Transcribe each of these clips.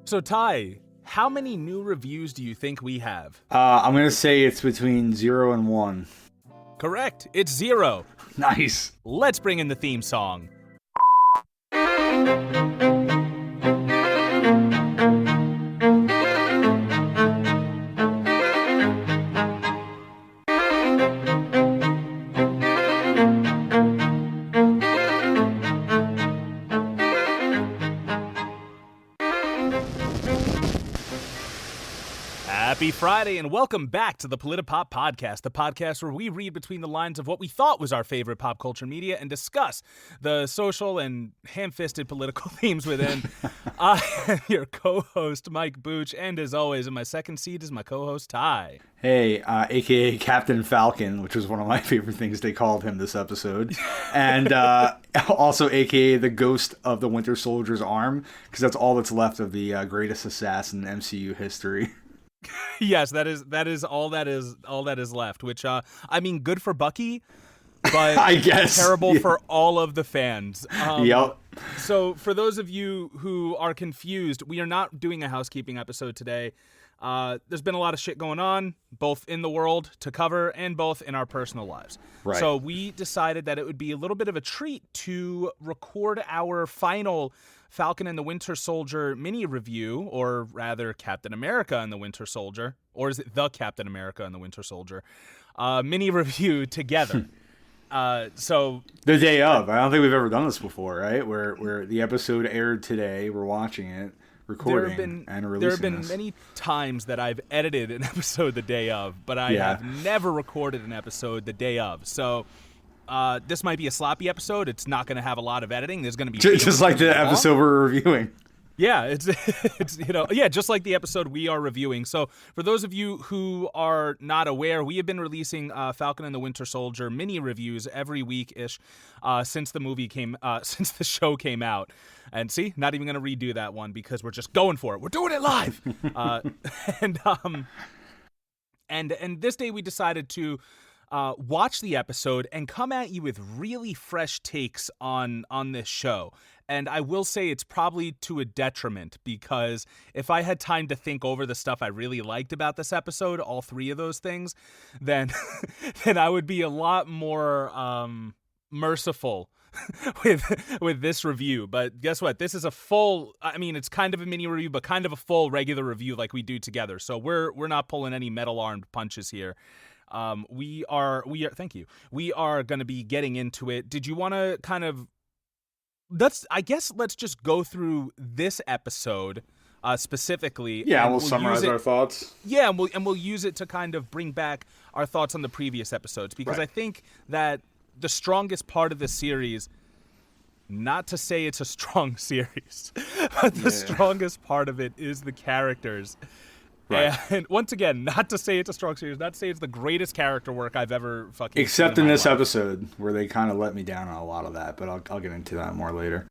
So, Ty, how many new reviews do you think we have? I'm going to say it's between 0 and 1. Correct. It's 0. Nice. Let's bring in the theme song. Happy Friday and welcome back to the PolitiPop Podcast, the podcast where we read between the lines of what we thought was our favorite pop culture media and discuss the social and ham-fisted political themes within. I am your co-host, Mike Booch, and as always, in my second seat is my co-host, Ty. Hey, a.k.a. Captain Falcon, which was one of my favorite things they called him this episode, and also a.k.a. the ghost of the Winter Soldier's arm, because that's all that's left of the greatest assassin in MCU history. Yes, that is all that is left, which I mean, good for Bucky, but I guess terrible for all of the fans. Yep. So for those of you who are confused, we are not doing a housekeeping episode today. There's been a lot of shit going on, both in the world to cover and both in our personal lives. Right. So we decided that it would be a little bit of a treat to record our final Falcon and the Winter Soldier mini review, or rather Captain America and the Winter Soldier, or is it the Captain America and the Winter Soldier mini review together. So the day of. I don't think we've ever done this before, right? Where the episode aired today, we're watching it, recording, and releasing. There have been this. many times that I've edited an episode the day of, but I have never recorded an episode the day of. So this might be a sloppy episode. It's not going to have a lot of editing. There's going to be just like the episode we're reviewing. Yeah, it's just like the episode we are reviewing. So for those of you who are not aware, we have been releasing Falcon and the Winter Soldier mini reviews every week-ish since the show came out. And see, not even going to redo that one because we're just going for it. We're doing it live. And this day we decided to watch the episode and come at you with really fresh takes on this show. And I will say it's probably to a detriment, because if I had time to think over the stuff I really liked about this episode, all three of those things, then I would be a lot more merciful with this review. But guess what? This is it's kind of a mini review, but kind of a full regular review like we do together. So we're not pulling any metal-armed punches here. We are thank you. We are going to be getting into it. Did you want to kind of let's just go through this episode specifically. Yeah, we'll summarize our thoughts. Yeah, and we'll use it to kind of bring back our thoughts on the previous episodes, because I think that the strongest part of the series, not to say it's a strong series, but the strongest part of it is the characters. Right. And once again, not to say it's a strong series, not to say it's the greatest character work I've ever fucking except seen in this life. Episode where they kind of let me down on a lot of that, but I'll get into that more later.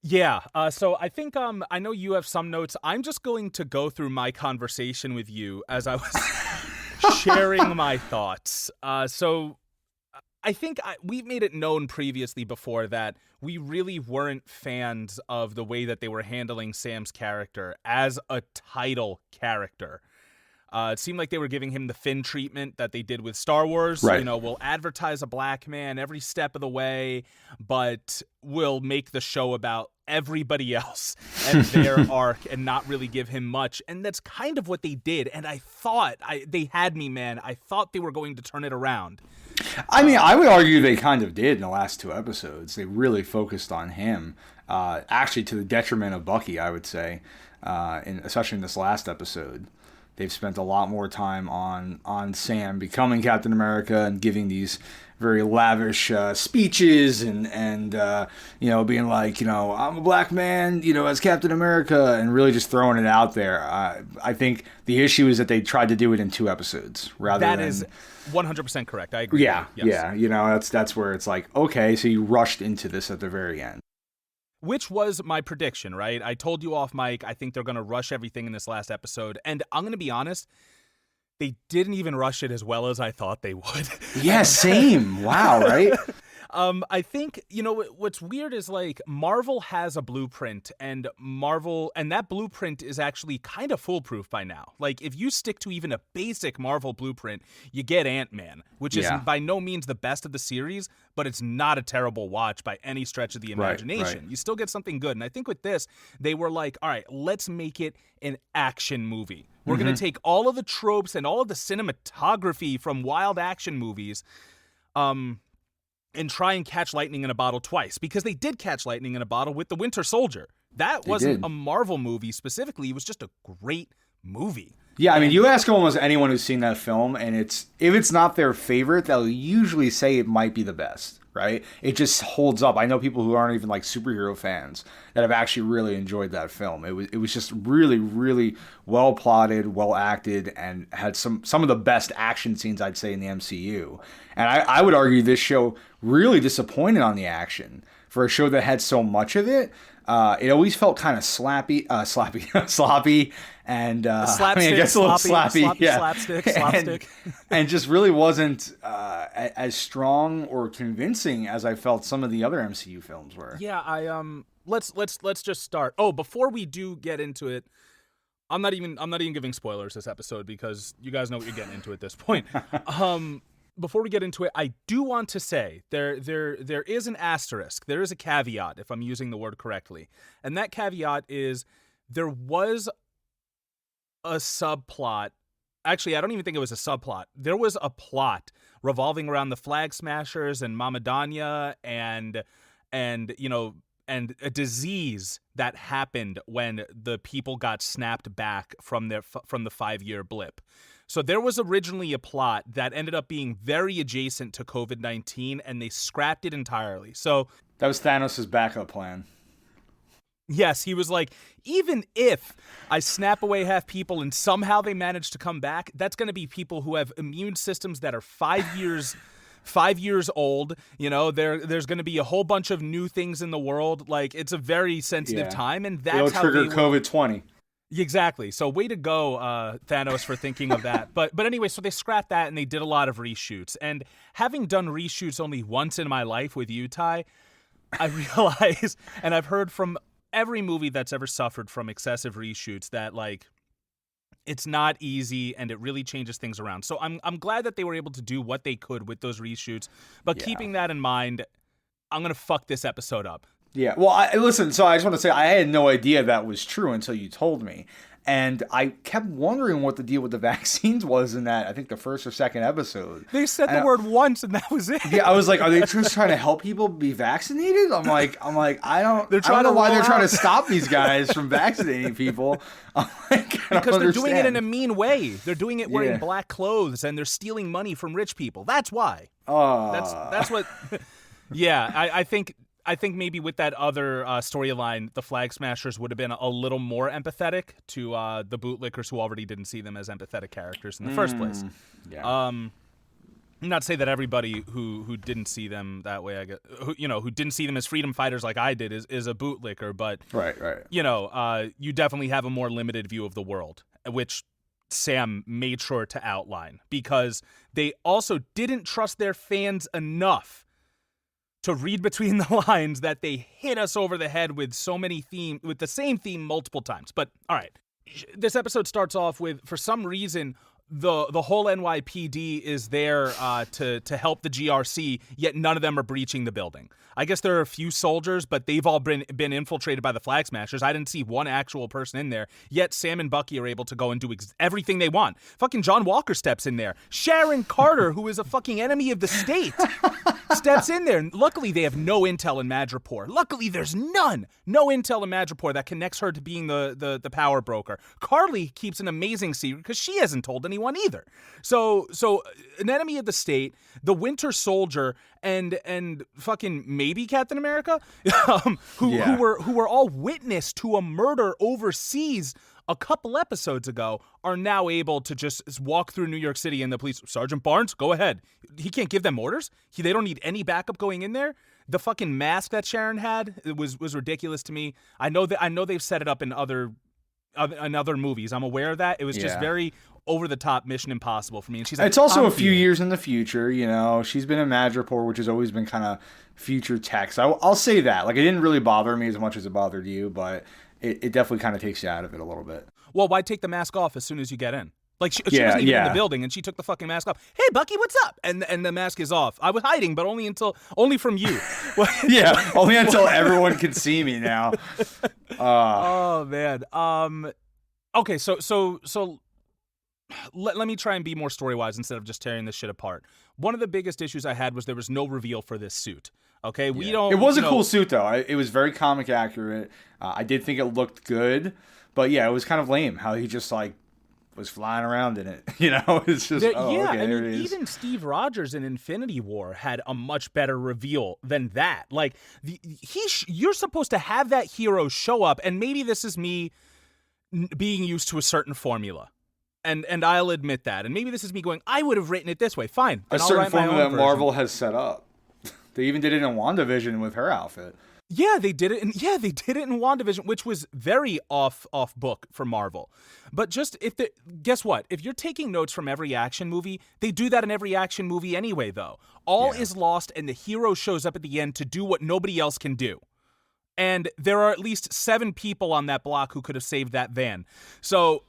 Yeah. So I think I know you have some notes. I'm just going to go through my conversation with you as I was sharing my thoughts. So I think we've made it known previously before that we really weren't fans of the way that they were handling Sam's character as a title character. It seemed like they were giving him the Finn treatment that they did with Star Wars. Right. You know, we'll advertise a black man every step of the way, but we'll make the show about everybody else and their arc and not really give him much. And that's kind of what they did. And I thought they had me, man. I thought they were going to turn it around. I mean, I would argue they kind of did in the last two episodes. They really focused on him, actually to the detriment of Bucky, I would say, especially in this last episode. They've spent a lot more time on Sam becoming Captain America and giving these very lavish speeches and being like, I'm a black man, as Captain America, and really just throwing it out there. I think the issue is that they tried to do it in two episodes rather than... That is 100% correct. I agree. Yeah, yes. Yeah. That's where it's like, okay, so you rushed into this at the very end. Which was my prediction, right? I told you off mic, I think they're going to rush everything in this last episode. And I'm going to be honest, they didn't even rush it as well as I thought they would. Yeah, same. Wow, right? I think, what's weird is like Marvel has a blueprint and that blueprint is actually kind of foolproof by now. Like if you stick to even a basic Marvel blueprint, you get Ant-Man, which is by no means the best of the series, but it's not a terrible watch by any stretch of the imagination. Right. You still get something good. And I think with this, they were like, all right, let's make it an action movie. We're going to take all of the tropes and all of the cinematography from wild action movies, and try and catch lightning in a bottle twice, because they did catch lightning in a bottle with the Winter Soldier. That wasn't a Marvel movie specifically. It was just a great movie. Yeah, I mean, you ask almost anyone who's seen that film, and if it's not their favorite, they'll usually say it might be the best, right? It just holds up. I know people who aren't even like superhero fans that have actually really enjoyed that film. It was just really, really well plotted, well acted, and had some of the best action scenes, I'd say, in the MCU. And I would argue this show really disappointed on the action for a show that had so much of it. It always felt kind of sloppy, and I guess a little sloppy, slapstick, and just really wasn't as strong or convincing as I felt some of the other MCU films were. Yeah, let's just start. Oh, before we do get into it, I'm not even giving spoilers this episode because you guys know what you're getting into at this point. Before we get into it, I do want to say there is an asterisk. There is a caveat, if I'm using the word correctly. And that caveat is there was a subplot. Actually, I don't even think it was a subplot. There was a plot revolving around the Flag Smashers and Mama Danya and a disease that happened when the people got snapped back from the 5-year blip. So there was originally a plot that ended up being very adjacent to COVID-19, and they scrapped it entirely. So that was Thanos' backup plan. Yes, he was like, even if I snap away half people and somehow they manage to come back, that's going to be people who have immune systems that are 5 years old. There's going to be a whole bunch of new things in the world. Like, it's a very sensitive time, and that's how trigger COVID-20. Exactly. So way to go, Thanos, for thinking of that. But anyway, so they scrapped that and they did a lot of reshoots. And having done reshoots only once in my life with you, Ty, I realize, and I've heard from every movie that's ever suffered from excessive reshoots, that like it's not easy and it really changes things around. So I'm glad that they were able to do what they could with those reshoots. But keeping that in mind, I'm gonna fuck this episode up. Yeah, well, listen, so I just want to say I had no idea that was true until you told me. And I kept wondering what the deal with the vaccines was in that, I think, the first or second episode. They said the word once and that was it. Yeah, I was like, are they just trying to help people be vaccinated? I'm like, I don't know why they're trying to stop these guys from vaccinating people. I'm like, because they're doing it in a mean way. They're doing it wearing black clothes and they're stealing money from rich people. That's why. That's what. Yeah, I think maybe with that other storyline, the Flag Smashers would have been a little more empathetic to the bootlickers who already didn't see them as empathetic characters in the first place. Yeah. Not to say that everybody who didn't see them that way, I guess, who didn't see them as freedom fighters like I did is a bootlicker, but right. You definitely have a more limited view of the world, which Sam made sure to outline, because they also didn't trust their fans enough to read between the lines that they hit us over the head with with the same theme multiple times. But all right, this episode starts off with, for some reason, the whole NYPD is there to help the GRC, yet none of them are breaching the building. I guess there are a few soldiers, but they've all been infiltrated by the Flag Smashers. I didn't see one actual person in there, yet Sam and Bucky are able to go and do everything they want. Fucking John Walker steps in there. Sharon Carter, who is a fucking enemy of the state, steps in there. Luckily, they have no intel in Madripoor. Luckily, there's no intel in Madripoor that connects her to being the power broker. Carly keeps an amazing secret because she hasn't told anyone either. So an enemy of the state, the Winter Soldier, and fucking maybe Captain America, who were all witness to a murder overseas a couple episodes ago, are now able to just walk through New York City, and the police, Sergeant Barnes, go ahead. He can't give them orders. They don't need any backup going in there. The fucking mask that Sharon had was ridiculous to me. I know they've set it up in other movies. I'm aware of that. It was just very over the top Mission Impossible for me. And she's like, it's also I'm a few here. years in the future, you know. She's been in Madripoor, which has always been kind of future tech. So I'll say that. Like, it didn't really bother me as much as it bothered you, but it definitely kind of takes you out of it a little bit. Well, why take the mask off as soon as you get in? Like, she wasn't even in the building, and she took the fucking mask off. Hey, Bucky, what's up? And the mask is off. I was hiding, but only from you. Yeah, only until everyone can see me now. Oh man. Okay, so let me try and be more story-wise instead of just tearing this shit apart. One of the biggest issues I had was there was no reveal for this suit. Okay, we don't. It was a cool suit though. It was very comic accurate. I did think it looked good, but yeah, it was kind of lame how he just like was flying around in it. You know, it's just even Steve Rogers in Infinity War had a much better reveal than that. Like you're supposed to have that hero show up, and maybe this is me being used to a certain formula. And I'll admit that. And maybe this is me going, I would have written it this way. Fine. A certain formula that Marvel has set up. They even did it in WandaVision with her outfit. Yeah, they did it. They did it in WandaVision, which was very off book for Marvel. But guess what? If you're taking notes from every action movie, they do that in every action movie anyway, though. All is lost, and the hero shows up at the end to do what nobody else can do. And there are at least 7 people on that block who could have saved that van. So,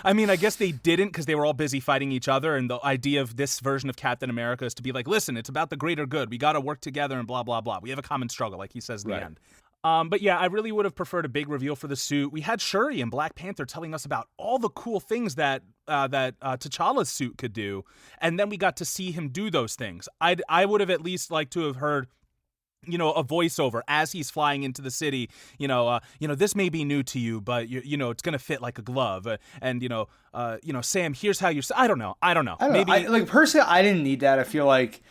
I mean, I guess they didn't because they were all busy fighting each other. And the idea of this version of Captain America is to be like, listen, it's about the greater good. We got to work together and blah, blah, blah. We have a common struggle, like he says in the end. But yeah, I really would have preferred a big reveal for the suit. We had Shuri and Black Panther telling us about all the cool things that T'Challa's suit could do. And then we got to see him do those things. I would have at least liked to have heard a voiceover as he's flying into the city, this may be new to you, but it's going to fit like a glove. Sam, here's how I don't know. Maybe personally, I didn't need that. I feel like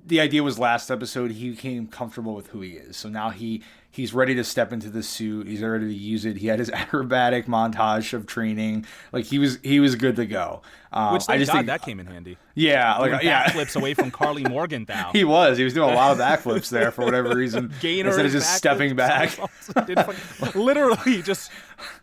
the idea was last episode he became comfortable with who he is. So now he's ready to step into the suit. He's ready to use it. He had his acrobatic montage of training. Like he was good to go. Which thank God that came in handy. Yeah, backflips away from Carly Morgenthau. He was doing a lot of backflips there for whatever reason. Instead of just stepping back. Literally just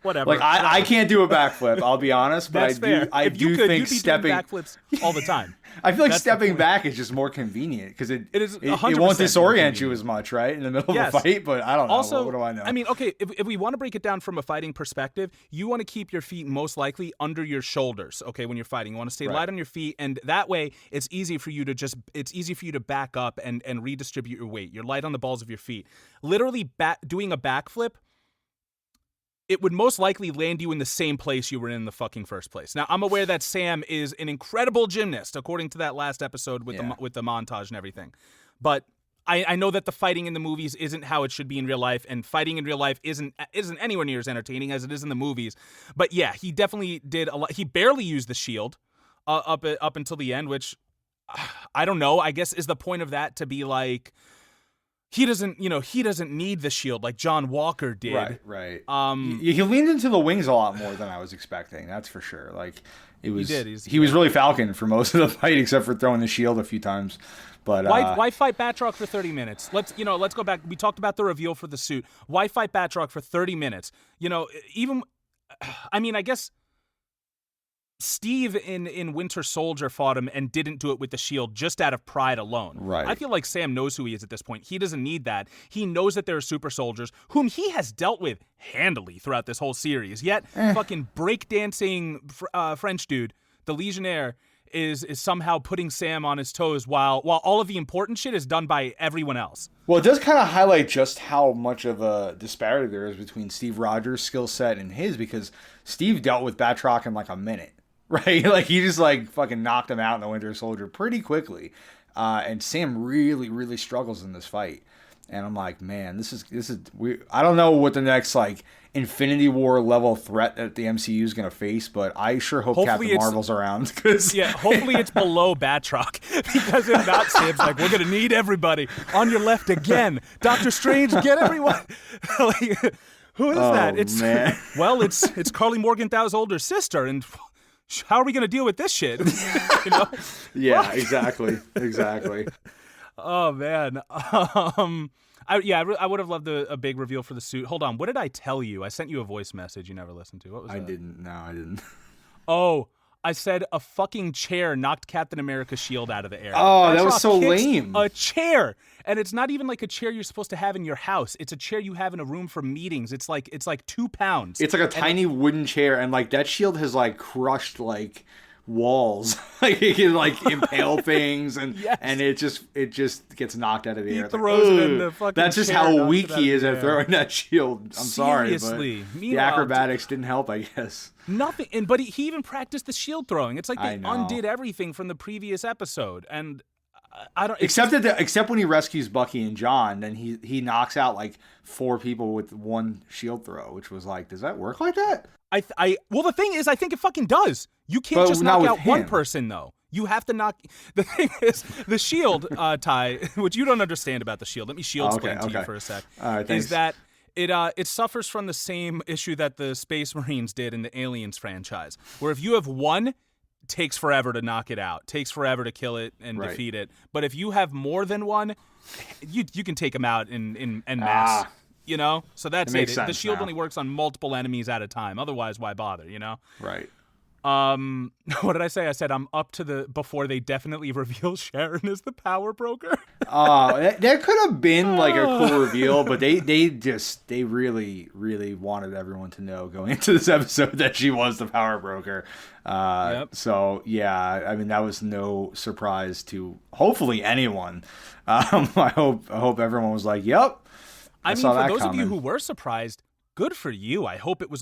whatever. Like I can't do a backflip, I'll be honest, but I do think stepping backflips all the time. I feel like stepping back is just more convenient because it won't disorient you as much, right, in the middle of a fight. But I don't know. Also, what do I know? I mean, okay, if we want to break it down from a fighting perspective, you want to keep your feet most likely under your shoulders. Okay, when you're fighting, you want to stay light on your feet, and that way it's easy for you to back up and redistribute your weight. You're light on the balls of your feet. Literally, doing a backflip, it would most likely land you in the same place you were in the fucking first place. Now, I'm aware that Sam is an incredible gymnast, according to that last episode with the montage and everything. But I know that the fighting in the movies isn't how it should be in real life, and fighting in real life isn't anywhere near as entertaining as it is in the movies. But yeah, he definitely did a lot. He barely used the shield up until the end, which I don't know. I guess is the point of that to be like, he doesn't need the shield like John Walker did. Right. He leaned into the wings a lot more than I was expecting. That's for sure. Like it was. He was really Falcon for most of the fight, except for throwing the shield a few times. But why fight Batroc for 30 minutes? Let's go back. We talked about the reveal for the suit. Why fight Batroc for 30 minutes? I guess Steve in Winter Soldier fought him and didn't do it with the shield just out of pride alone. Right. I feel like Sam knows who he is at this point. He doesn't need that. He knows that there are super soldiers whom he has dealt with handily throughout this whole series. Yet fucking breakdancing French dude, the Legionnaire, is somehow putting Sam on his toes while all of the important shit is done by everyone else. Well, it does kind of highlight just how much of a disparity there is between Steve Rogers' skill set and his, because Steve dealt with Batroc in like a minute. Right? Like, he just, like, fucking knocked him out in the Winter Soldier pretty quickly. And Sam really, really struggles in this fight. And I'm like, man, this is I don't know what the next, like, Infinity War level threat that the MCU is going to face, but I sure hope hopefully Captain Marvel's around. Hopefully it's below Batroc. Because if not, Sam's like, we're going to need everybody. On your left again. Doctor Strange, get everyone. Like, who is that? Man. Well, it's Carly Morgenthau's older sister, and how are we going to deal with this shit? Yeah, exactly. Oh, man. I would have loved a big reveal for the suit. Hold on. What did I tell you? I sent you a voice message you never listened to. What was that? No, I didn't. Oh, I said a fucking chair knocked Captain America's shield out of the air. Oh, that was Batroc so kicks lame. A chair. And it's not even like a chair you're supposed to have in your house. It's a chair you have in a room for meetings. It's like 2 pounds. It's like a tiny wooden chair, and like that shield has like crushed like walls. Like it can like impale things, and Yes. and it just gets knocked out of the He air. It's like, throws it in "Ugh." the fucking That's just chair, how knocks weak it out he of is the at air. throwing that shield. I'm sorry, Seriously. but the Meanwhile, acrobatics didn't help, I guess. Nothing, but he even practiced the shield throwing. It's like I they know. undid everything from the previous episode, and I don't. Except when he rescues Bucky and John, then he knocks out like 4 people with one shield throw, which was like, does that work like that? Well, the thing is, I think it fucking does. You can't But just not knock with out one him. person though. You have to knock. The thing is, the shield, Ty, which you don't understand about the shield. Let me shield explain to you for a sec. All right, thanks. Is that it suffers from the same issue that the Space Marines did in the Aliens franchise, where if you have one, it takes forever to knock it out, takes forever to kill it and defeat it. But if you have more than one, you can take them out in mass. You know, so that's makes it. sense The shield now. only works on multiple enemies at a time. Otherwise, why bother? You know. Right. What did I say? I said I'm up to before they definitely reveal Sharon as the power broker. That could have been like a cool reveal, but they really, really wanted everyone to know going into this episode that she was the power broker. Yep. So yeah, I mean that was no surprise to hopefully anyone. I hope everyone was like, "Yep." I mean, saw for that those of you coming. who were surprised, good for you. I hope it was.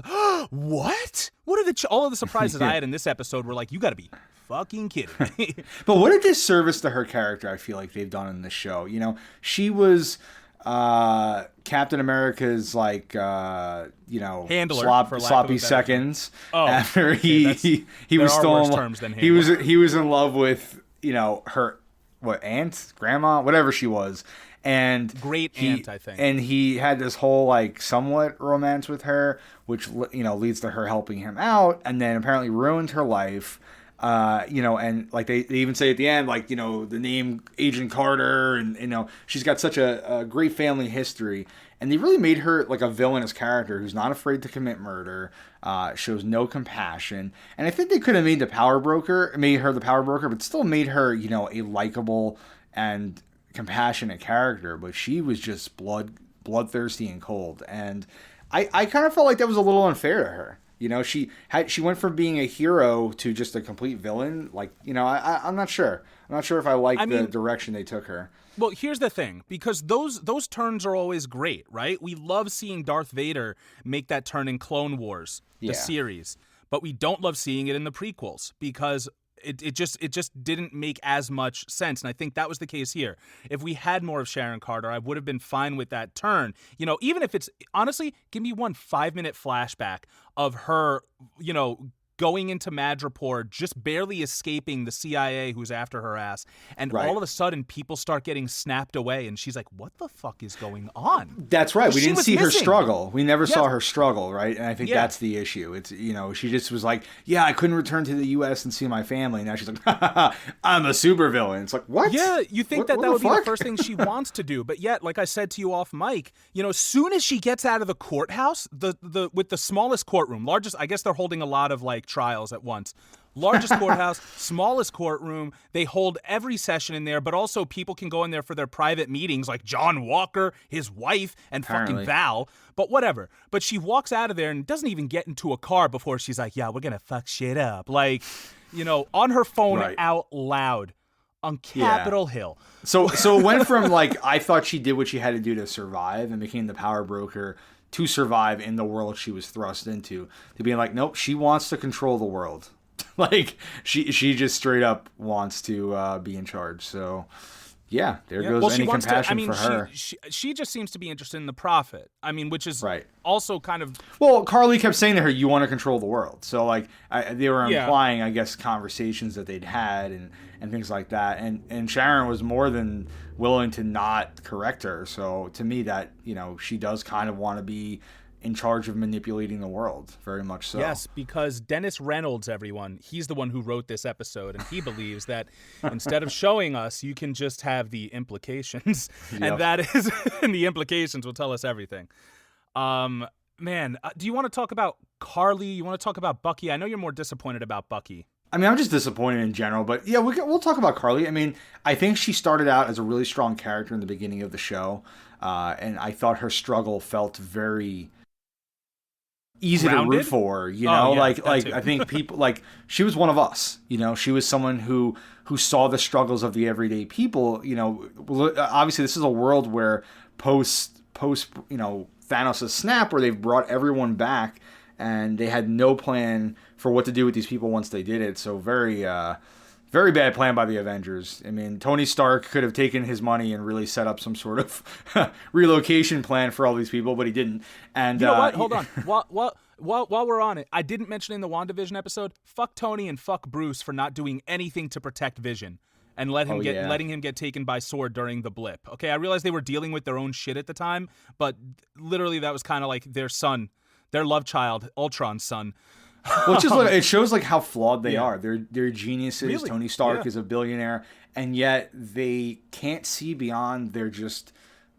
What? What are all of the surprises I had in this episode were like, you got to be fucking kidding me. But what a disservice to her character I feel like they've done in this show. You know, she was Captain America's like Handler, for lack of a sloppy better seconds Oh, after okay, he there was are still worse in, terms than he was in love with her aunt, grandma, whatever she was. And Great aunt, I think. And he had this whole like somewhat romance with her, which leads to her helping him out, and then apparently ruined her life. And like they even say at the end, like, the name Agent Carter, and she's got such a great family history, and they really made her like a villainous character who's not afraid to commit murder, shows no compassion, and I think they could have made her the power broker, but still made her a likable and compassionate character, but she was just bloodthirsty and cold, and I kind of felt like that was a little unfair to her. She went from being a hero to just a complete villain. Like, I'm not sure. I'm not sure if I like the direction they took her. Well, here's the thing, because those turns are always great, right? We love seeing Darth Vader make that turn in Clone Wars, the series, but we don't love seeing it in the prequels because it just didn't make as much sense, and I think that was the case here. If we had more of Sharon Carter, I would have been fine with that turn. Even if it's honestly, give me one 5-minute flashback of her, going into Madripoor, just barely escaping the CIA who's after her ass, and all of a sudden people start getting snapped away, and she's like, what the fuck is going on? That's right. We didn't see her missing. struggle. We never saw her struggle, right? And I think that's the issue. It's, she just was like, I couldn't return to the U.S. and see my family. Now she's like, I'm a supervillain. It's like, what? Yeah, you think what that would be fuck? the first thing she wants to do, but yet, like I said to you off mic, as soon as she gets out of the courthouse, with the smallest courtroom, largest, I guess they're holding a lot of like trials at once. Largest courthouse, smallest courtroom. They hold every session in there, but also people can go in there for their private meetings, like John Walker, his wife, and fucking Val. But whatever. But she walks out of there and doesn't even get into a car before she's like, yeah, we're gonna fuck shit up. Like, on her phone out loud on Capitol Hill. So it went from like, I thought she did what she had to do to survive and became the power broker to survive in the world she was thrust into, to being like, nope, she wants to control the world. Like she just straight up wants to be in charge. So there goes any compassion for her. She just seems to be interested in the profit. I mean, which is also kind of... Well, Carly kept saying to her, you want to control the world. So like they were implying, I guess, conversations that they'd had and things like that. And Sharon was more than willing to not correct her. So to me that, she does kind of want to be in charge of manipulating the world, very much so. Yes, because Dennis Reynolds, everyone, he's the one who wrote this episode, and he believes that instead of showing us, you can just have the implications, and and the implications will tell us everything. Do you want to talk about Carly? You want to talk about Bucky? I know you're more disappointed about Bucky. I mean, I'm just disappointed in general, but yeah, we'll talk about Carly. I mean, I think she started out as a really strong character in the beginning of the show, and I thought her struggle felt very easy to root Grounded? for. You Oh, know, yeah, like that too. I think people like she was one of us. You know, she was someone who saw the struggles of the everyday people. You know, obviously this is a world where post Thanos' snap, where they've brought everyone back and they had no plan for what to do with these people once they did it. So very bad plan by the Avengers. I mean, Tony Stark could have taken his money and really set up some sort of relocation plan for all these people, but he didn't. And You know what? Hold on. While we're on it, I didn't mention in the WandaVision episode, fuck Tony and fuck Bruce for not doing anything to protect Vision and letting him get taken by sword during the blip. Okay, I realized they were dealing with their own shit at the time, but literally that was kind of like their son, their love child, Ultron's son. Well, it shows like how flawed they are. They're geniuses. Really? Tony Stark Yeah. is a billionaire, and yet they can't see beyond their just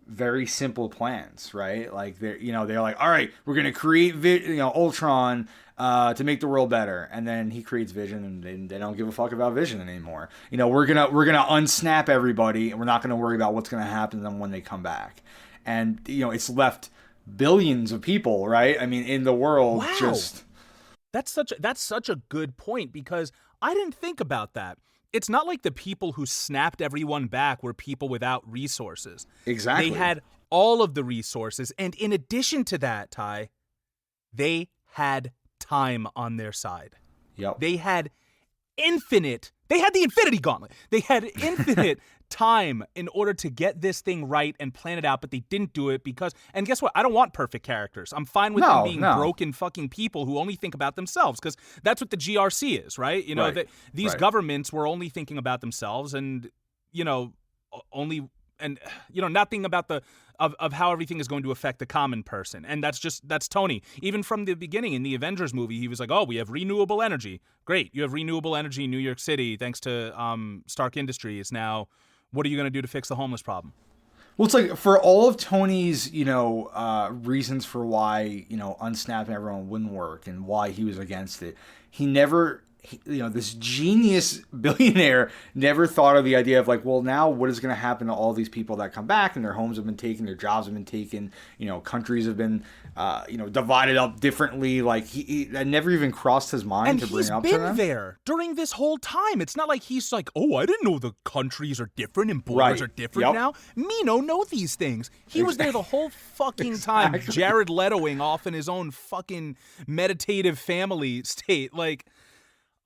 very simple plans, right? Like they're like, all right, we're gonna create Ultron to make the world better, and then he creates Vision, and they don't give a fuck about Vision anymore. You know, we're gonna unsnap everybody, and we're not gonna worry about what's gonna happen to them when they come back, and it's left billions of people, right? I mean, in the world, Wow. just. That's such a good point, because I didn't think about that. It's not like the people who snapped everyone back were people without resources. Exactly. They had all of the resources, and in addition to that, Ty, they had time on their side. Yep. They had the Infinity Gauntlet. They had infinite time in order to get this thing right and plan it out, but they didn't do it and guess what? I don't want perfect characters. I'm fine with them being broken fucking people who only think about themselves, because that's what the GRC is, right? You know, Right. these governments were only thinking about themselves and, not thinking about of how everything is going to affect the common person. And that's Tony. Even from the beginning in the Avengers movie, he was like, oh, we have renewable energy. Great. You have renewable energy in New York City thanks to Stark Industries. Now, what are you going to do to fix the homeless problem? Well, it's like for all of Tony's, reasons for why, unsnapping everyone wouldn't work and why he was against it, he never, this genius billionaire never thought of the idea of like, well, now what is going to happen to all these people that come back and their homes have been taken, their jobs have been taken, countries have been, divided up differently. Like that never even crossed his mind to bring up to them. And he's been there during this whole time. It's not like he's like, oh, I didn't know the countries are different and borders are different now. Me no know these things. He was there the whole fucking time, Jared Letoing off in his own fucking meditative family state. Like,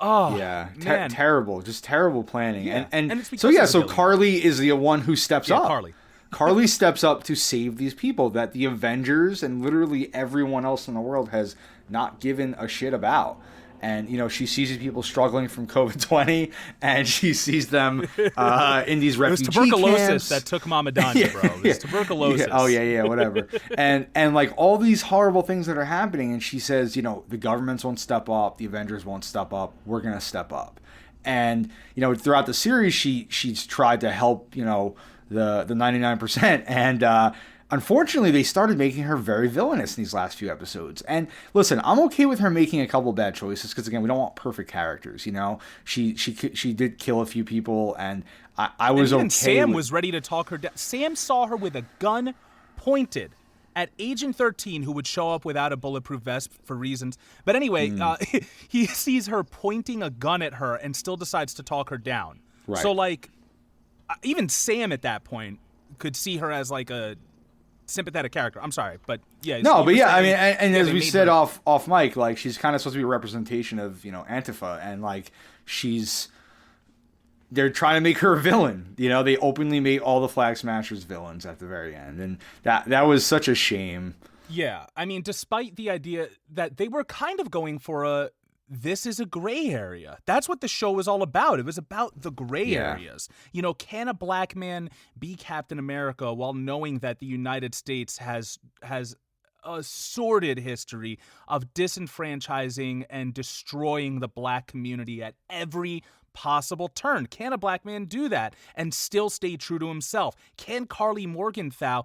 oh, yeah, man. terrible, just terrible planning. Yeah. And it's because so of the so billionaire. Carly is the one who steps up. Carly steps up to save these people that the Avengers and literally everyone else in the world has not given a shit about. And, she sees these people struggling from COVID-20, and she sees them in these refugee camps. It was tuberculosis that took Mama Danya, bro. It was tuberculosis. Yeah. Oh, yeah, whatever. and like all these horrible things that are happening, and she says, the governments won't step up, the Avengers won't step up, we're going to step up. And, throughout the series, she's tried to help, the 99%, and unfortunately, they started making her very villainous in these last few episodes. And listen, I'm okay with her making a couple bad choices because, again, we don't want perfect characters. She did kill a few people, and I was okay. Sam was ready to talk her down. Sam saw her with a gun pointed at Agent 13, who would show up without a bulletproof vest for reasons. But anyway, he sees her pointing a gun at her and still decides to talk her down. Right. So, like, even Sam at that point could see her as like a sympathetic character. I'm sorry, but yeah. No, but yeah, I mean, and as we said off mic, like she's kind of supposed to be a representation of Antifa, and like they're trying to make her a villain. They openly made all the Flag Smashers villains at the very end, and that was such a shame. Yeah, I mean, despite the idea that they were kind of going for this is a gray area. That's what the show was all about. It was about the gray areas. Can a black man be Captain America while knowing that the United States has a sordid history of disenfranchising and destroying the black community at every possible turn? Can a black man do that and still stay true to himself? Can Carly Morgenthau,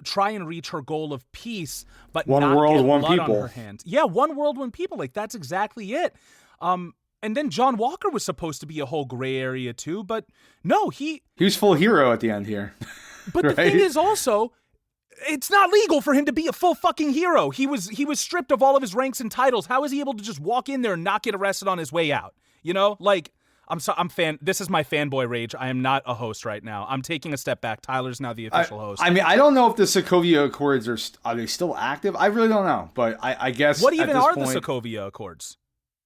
try and reach her goal of peace, but one not world, get one blood people on her hands? Yeah, one world, one people. Like, that's exactly it. And then John Walker was supposed to be a whole gray area too, but no, he was full hero at the end here. But right? The thing is also, it's not legal for him to be a full fucking hero. He was stripped of all of his ranks and titles. How is he able to just walk in there and not get arrested on his way out? You know, like, this is my fanboy rage. I am not a host right now. I'm taking a step back. Tyler's now the official host. I mean, I don't know if the Sokovia Accords are they still active? I really don't know, but I guess what even are the Sokovia Accords?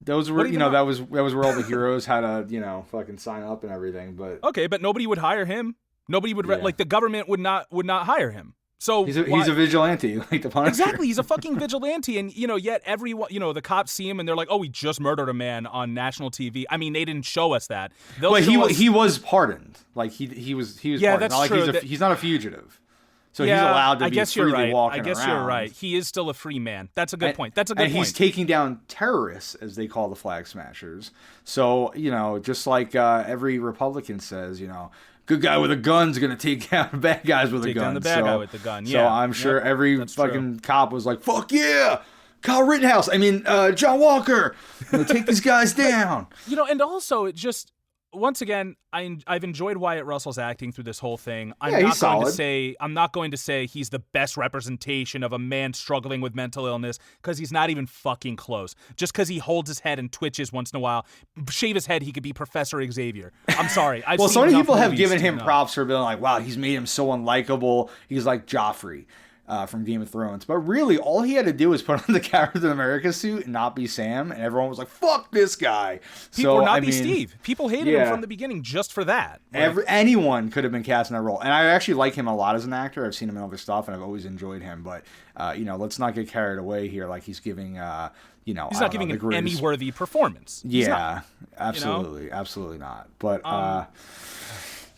Those were, that was where all the heroes had to, fucking sign up and everything. But okay, but nobody would hire him. Nobody would like the government would not hire him. So he's a vigilante, like the Punisher. Exactly, he's a fucking vigilante, and yet everyone, the cops see him and they're like, "Oh, he just murdered a man on national TV." I mean, they didn't show us that. But he was pardoned. Like he was yeah, pardoned. That's not true. Like he's not a fugitive. So yeah, he's allowed to I be guess freely you're right. walking I guess around. you're right. He is still a free man. That's a good point. That's a good point. And he's taking down terrorists, as they call the flag smashers. So, just like every Republican says, good guy with a gun's going to take down bad guys with a gun. Take down the bad guy with the gun, yeah. So I'm sure every fucking cop was like, fuck yeah! Kyle Rittenhouse. John Walker. Take these guys down. And also it just... Once again, I've enjoyed Wyatt Russell's acting through this whole thing. I'm not going to say he's the best representation of a man struggling with mental illness, because he's not even fucking close. Just because he holds his head and twitches once in a while, shave his head, he could be Professor Xavier. I'm sorry. Well, so many people have given him props for being like, wow, he's made him so unlikable. He's like Joffrey. From Game of Thrones. But really, all he had to do was put on the Captain America suit and not be Sam, and everyone was like, fuck this guy. Or not be Steve. People hated him from the beginning just for that. Anyone could have been cast in that role. And I actually like him a lot as an actor. I've seen him in other stuff, and I've always enjoyed him. But, let's not get carried away here like he's giving, he's not giving an Emmy-worthy performance. Yeah, absolutely. Absolutely not. But,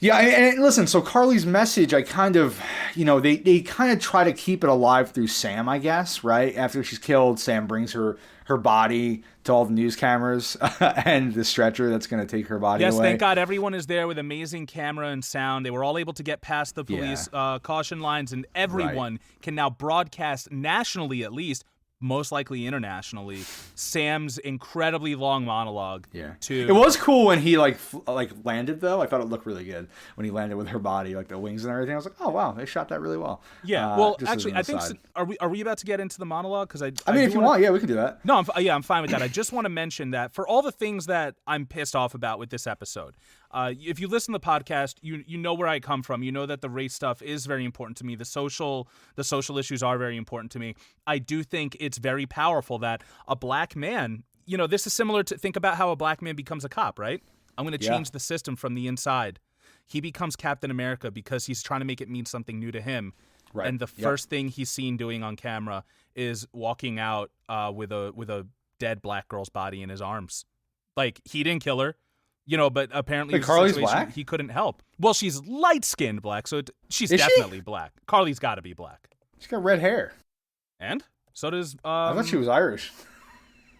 yeah, and listen, so Carly's message, I kind of, they kind of try to keep it alive through Sam, I guess, right? After she's killed, Sam brings her body to all the news cameras and the stretcher that's going to take her body away. Yes, thank God everyone is there with amazing camera and sound. They were all able to get past the police caution lines, and everyone can now broadcast nationally, at least, most likely internationally, Sam's incredibly long monologue. Yeah, it was cool when he landed though. I thought it looked really good when he landed with her body, like the wings and everything. I was like, oh wow, they shot that really well. Yeah, well, actually, I think are we about to get into the monologue? Because I mean, if you want, yeah, we can do that. No, I'm fine with that. I just want to mention that for all the things that I'm pissed off about with this episode. If you listen to the podcast, you know where I come from. You know that the race stuff is very important to me. The social issues are very important to me. I do think it's very powerful that a black man, this is similar to, think about how a black man becomes a cop, right? I'm going to change the system from the inside. He becomes Captain America because he's trying to make it mean something new to him. Right. And the first thing he's seen doing on camera is walking out with a dead black girl's body in his arms. Like, he didn't kill her. But apparently Carly's black? He couldn't help. Well, she's light-skinned black, so she's definitely black. Carly's got to be black. She's got red hair. And? So does... I thought she was Irish.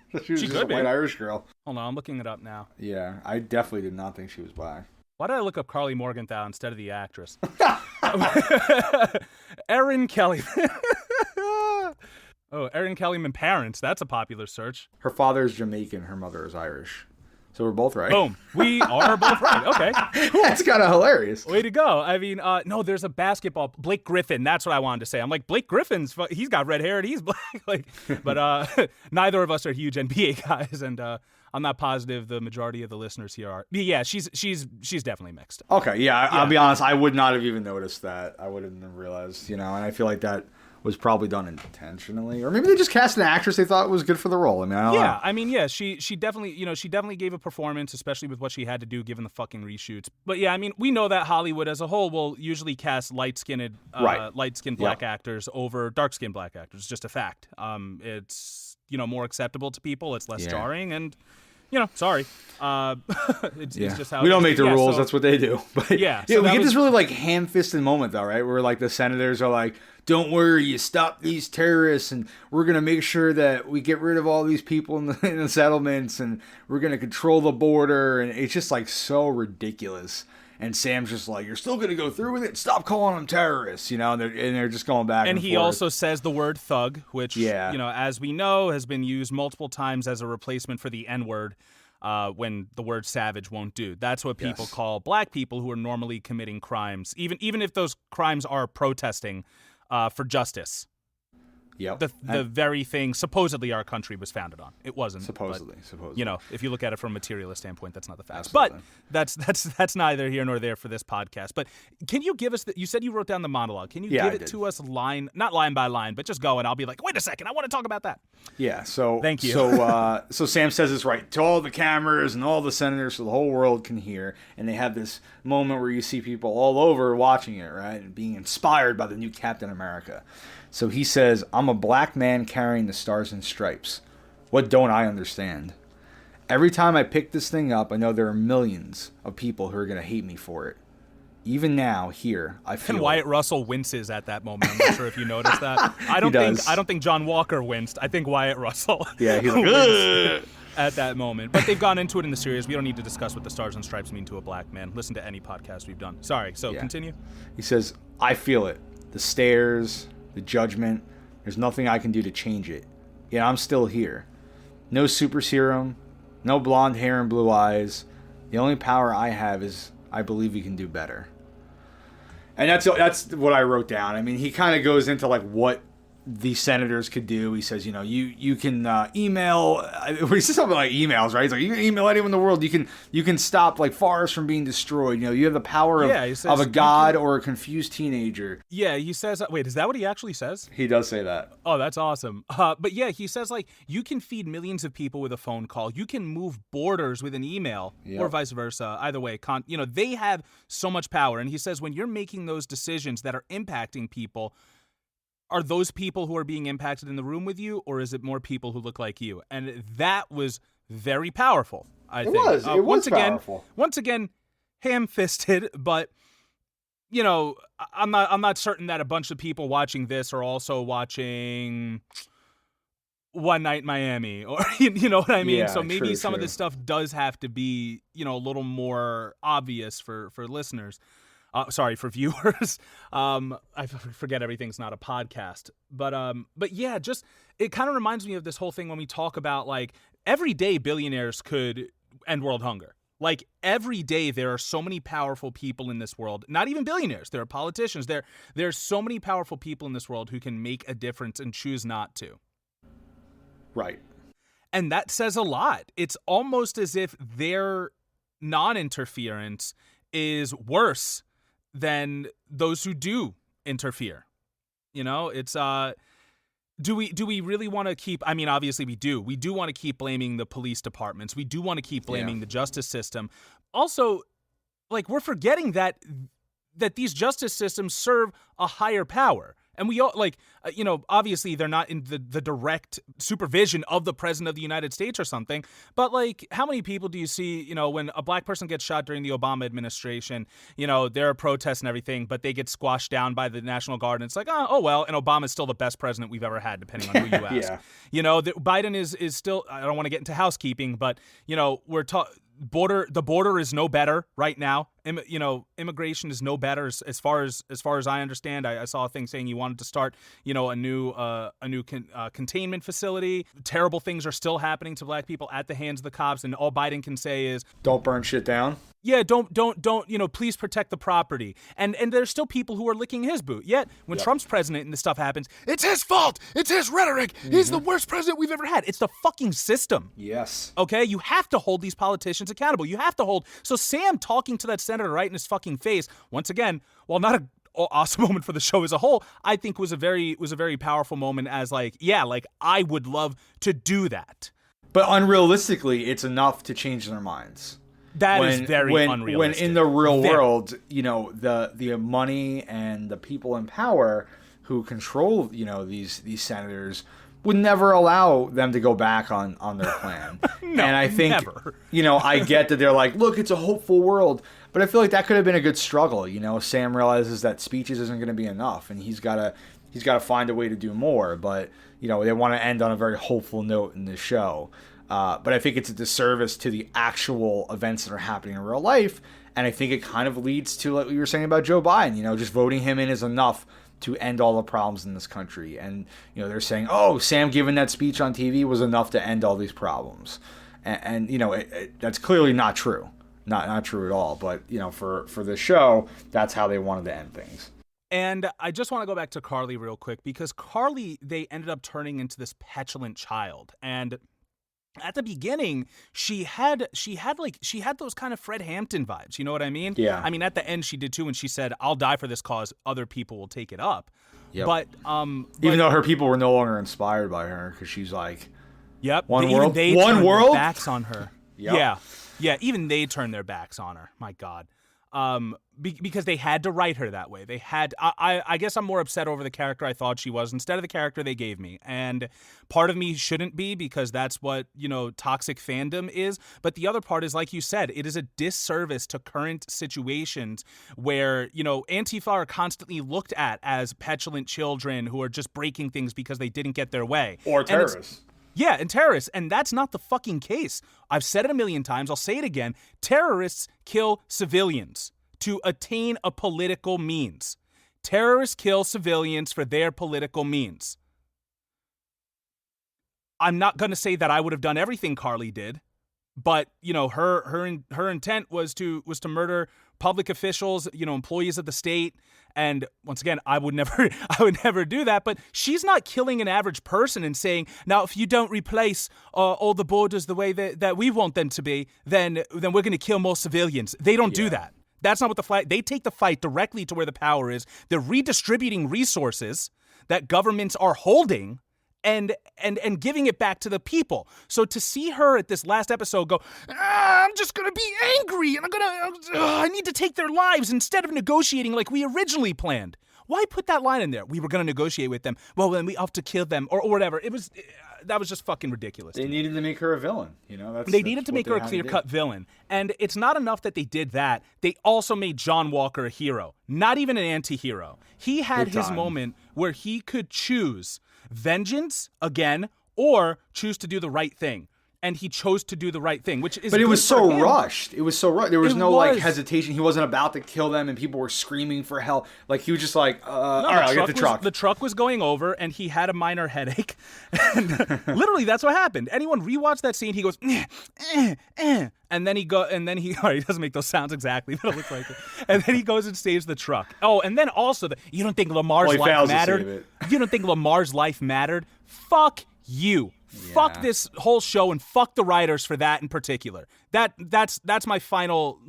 I thought she was just a white Irish girl. Hold on, I'm looking it up now. Yeah, I definitely did not think she was black. Why did I look up Carly Morgenthau instead of the actress? Erin Kelly. Oh, Erin Kellyman parents. That's a popular search. Her father is Jamaican. Her mother is Irish. So we're both right. Boom. We are both right. Okay. Cool. That's kind of hilarious. Way to go. I mean, no, there's a basketball. Blake Griffin. That's what I wanted to say. I'm like, Blake Griffin's, he's got red hair and he's black. But neither of us are huge NBA guys. And I'm not positive the majority of the listeners here are. But yeah, she's definitely mixed. Okay. Yeah. I'll be honest. I would not have even noticed that. I wouldn't have realized, and I feel like that was probably done intentionally, or maybe they just cast an actress they thought was good for the role. I mean, I don't know. I mean, yeah, she definitely gave a performance, especially with what she had to do given the fucking reshoots. But yeah, I mean, we know that Hollywood as a whole will usually cast light-skinned black actors over dark-skinned black actors. It's just a fact. It's more acceptable to people. It's less jarring, and sorry. It's just how we don't make the rules. That's what they do. But so we get this really ham-fisted moment though, right? Where the senators are like, "Don't worry, you stop these terrorists, and we're gonna make sure that we get rid of all these people in the settlements, and we're gonna control the border." And it's just so ridiculous. And Sam's just like, you're still going to go through with it? Stop calling them terrorists, and they're just going back and forth. And he also says the word thug, which, Yeah. As we know, has been used multiple times as a replacement for the N-word when the word savage won't do. That's what people call black people who are normally committing crimes, even if those crimes are protesting for justice. Yep. The very thing supposedly our country was founded on. It wasn't. Supposedly. If you look at it from a materialist standpoint, that's not the facts. Absolutely. But that's neither here nor there for this podcast. But can you give us you said you wrote down the monologue. Can you give it to us not line by line, but just go and I'll be like, wait a second, I want to talk about that. Yeah, so thank you. So Sam says this right to all the cameras and all the senators so the whole world can hear, and they have this moment where you see people all over watching it, right, and being inspired by the new Captain America. So he says, I'm a black man carrying the stars and stripes. What don't I understand? Every time I pick this thing up, I know there are millions of people who are going to hate me for it. Even now, here, I feel. And Wyatt Russell winces at that moment. I'm not sure if you noticed that. I don't think John Walker winced. I think Wyatt Russell. Yeah, he's like, at that moment. But they've gone into it in the series. We don't need to discuss what the stars and stripes mean to a black man. Listen to any podcast we've done. Sorry. So continue. He says, I feel it. The stares, the judgment. There's nothing I can do to change it. Yet I'm still here. No super serum, no blonde hair and blue eyes. The only power I have is I believe we can do better. And that's what I wrote down. I mean, he kind of goes into like what the senators could do. He says, you can email. He says something like emails, right? He's like, you can email anyone in the world. You can stop like forests from being destroyed. You have the power of a god or a confused teenager. Yeah, he says. Wait, is that what he actually says? He does say that. Oh, that's awesome. But yeah, he says like you can feed millions of people with a phone call. You can move borders with an email, or vice versa. Either way, they have so much power. And he says when you're making those decisions that are impacting people, are those people who are being impacted in the room with you, or is it more people who look like you? And that was very powerful, I think. It was powerful. Once again, ham-fisted, but I'm not certain that a bunch of people watching this are also watching One Night in Miami, or you know what I mean? Yeah, so maybe some true. of this stuff does have to be, a little more obvious for listeners. For viewers. I forget everything's not a podcast. But yeah, just it kind of reminds me of this whole thing when we talk about like every day billionaires could end world hunger. Like every day there are so many powerful people in this world, not even billionaires. There are politicians. There's so many powerful people in this world who can make a difference and choose not to. Right. And that says a lot. It's almost as if their non-interference is worse than those who do interfere. It's do we really want to keep, I mean, obviously we do want to keep blaming the police departments. We do want to keep blaming the justice system. Also, like we're forgetting that these justice systems serve a higher power. And we all obviously they're not in the direct supervision of the president of the United States or something. But like, how many people do you see, when a black person gets shot during the Obama administration, they're a protest and everything, but they get squashed down by the National Guard. And it's like, oh well, and Obama's still the best president we've ever had, depending on who you ask. Biden is still, I don't want to get into housekeeping, but, we're the border is no better right now. Immigration is no better as far as I understand. I saw a thing saying he wanted to start, a new containment facility. Terrible things are still happening to black people at the hands of the cops, and all Biden can say is, don't burn shit down. Yeah, don't, please protect the property. And there's still people who are licking his boot. Yet, when Trump's president and this stuff happens, it's his fault. It's his rhetoric. Mm-hmm. He's the worst president we've ever had. It's the fucking system. Yes. Okay? You have to hold these politicians accountable. You have to hold. So Sam talking to that senator right in his fucking face, once again, while not an awesome moment for the show as a whole, I think was a very powerful moment as I would love to do that. But unrealistically, it's enough to change their minds. That is very unrealistic. When in the real world, the money and the people in power who control, these senators would never allow them to go back on their plan. No, and I think, never. I get that they're like, look, it's a hopeful world. But I feel like that could have been a good struggle. Sam realizes that speeches isn't going to be enough, and he's got to find a way to do more. But, they want to end on a very hopeful note in this show. But I think it's a disservice to the actual events that are happening in real life. And I think it kind of leads to, like you were saying about Joe Biden, just voting him in is enough to end all the problems in this country. And, they're saying, oh, Sam giving that speech on TV was enough to end all these problems. And that's clearly not true. Not true at all. But, for the show, that's how they wanted to end things. And I just want to go back to Carly real quick, because Carly, they ended up turning into this petulant child. And at the beginning, she had those kind of Fred Hampton vibes. You know what I mean? Yeah. I mean, at the end, she did too, when she said, "I'll die for this cause. Other people will take it up." Yep. But even though her people were no longer inspired by her, because she's like, "Yep, one even world, they one turned world, their backs on her." Yep. Yeah. Even they turned their backs on her. My God. Because they had to write her that way. They had. I guess I'm more upset over the character I thought she was instead of the character they gave me. And part of me shouldn't be, because that's what, toxic fandom is. But the other part is, like you said, it is a disservice to current situations where, Antifa are constantly looked at as petulant children who are just breaking things because they didn't get their way. Or terrorists. Yeah, and terrorists. And that's not the fucking case. I've said it a million times. I'll say it again. Terrorists kill civilians to attain a political means. Terrorists kill civilians for their political means. I'm not going to say that I would have done everything Carly did, but, her intent was to murder public officials, employees of the state. And once again, I would never do that. But she's not killing an average person and saying, now, if you don't replace all the borders the way that we want them to be, then we're going to kill more civilians. They don't do that. That's not what the fight. They take the fight directly to where the power is. They're redistributing resources that governments are holding and giving it back to the people. So to see her at this last episode go, I'm just going to be angry and I need to take their lives instead of negotiating like we originally planned. Why put that line in there? We were going to negotiate with them. Well, then we have to kill them or whatever. That was just fucking ridiculous. They needed to make her a villain. They needed to make her a clear-cut villain. And it's not enough that they did that. They also made John Walker a hero, not even an anti-hero. He had his moment where he could choose vengeance again or choose to do the right thing. And he chose to do the right thing, which is. But it was so rushed. There was no was. hesitation. He wasn't about to kill them, and people were screaming for help. Like he was just like, all right, I'll get the truck. The truck was going over, and he had a minor headache. And literally, that's what happened. Anyone rewatch that scene? He goes, and then he all right, he doesn't make those sounds exactly, but it looks like it. And then he goes and saves the truck. Oh, and then also, you don't think Lamar's life mattered? You don't think Lamar's life mattered? Fuck you. Yeah. Fuck this whole show and fuck the writers for that in particular. That's my final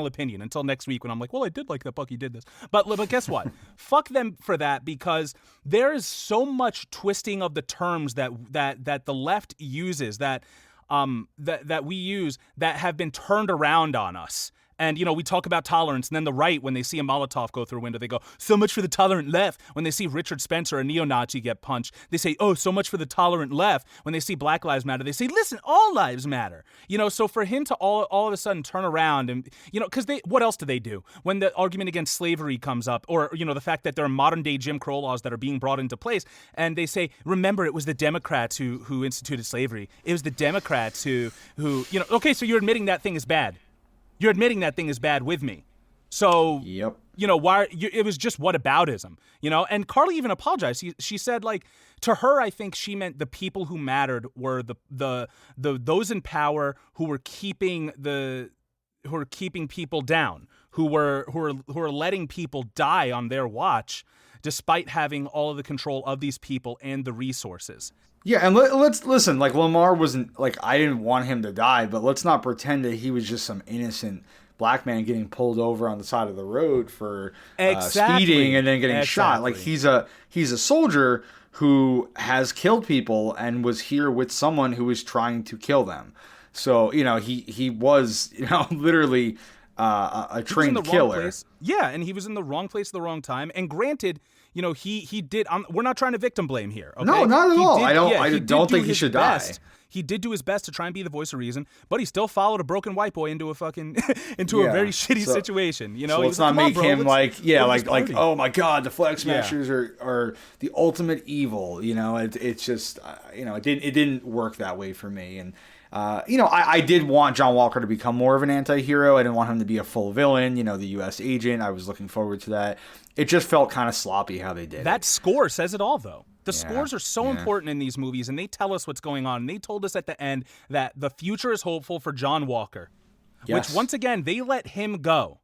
opinion until next week when I'm like, well, I did like that Bucky did this. But guess what? Fuck them for that, because there is so much twisting of the terms that the left uses that we use that have been turned around on us. And, we talk about tolerance, and then the right, when they see a Molotov go through a window, they go, so much for the tolerant left. When they see Richard Spencer, a neo-Nazi, get punched, they say, oh, so much for the tolerant left. When they see Black Lives Matter, they say, listen, all lives matter. So for him to all of a sudden turn around and, because what else do they do? When the argument against slavery comes up, or, the fact that there are modern-day Jim Crow laws that are being brought into place, and they say, remember, it was the Democrats who instituted slavery. It was the Democrats who okay, so you're admitting that thing is bad. You're admitting that thing is bad with me. So, yep. Why it was just whataboutism, and Carly even apologized. She said, like, to her, I think she meant the people who mattered were the those in power who were keeping people down, who were letting people die on their watch, despite having all of the control of these people and the resources. Yeah, and let's listen, like, Lamar wasn't, like, I didn't want him to die, but let's not pretend that he was just some innocent black man getting pulled over on the side of the road for speeding and then getting shot. Like, he's a soldier who has killed people and was here with someone who was trying to kill them. So, he was, literally a trained killer. Yeah, and he was in the wrong place at the wrong time. And granted, he did. We're not trying to victim blame here. Okay? No, not at all. I don't think he should die. He did do his best to try and be the voice of reason, but he still followed a broken white boy into a fucking a very shitty situation. So let's not make him oh my God, the Flag Smashers are the ultimate evil. It's just it didn't work that way for me. And I did want John Walker to become more of an anti-hero. I didn't want him to be a full villain, the U.S. agent. I was looking forward to that. It just felt kind of sloppy how they did That it. score says it all, though. The scores are so important in these movies, and they tell us what's going on. And they told us at the end that the future is hopeful for John Walker, which, once again, they let him go.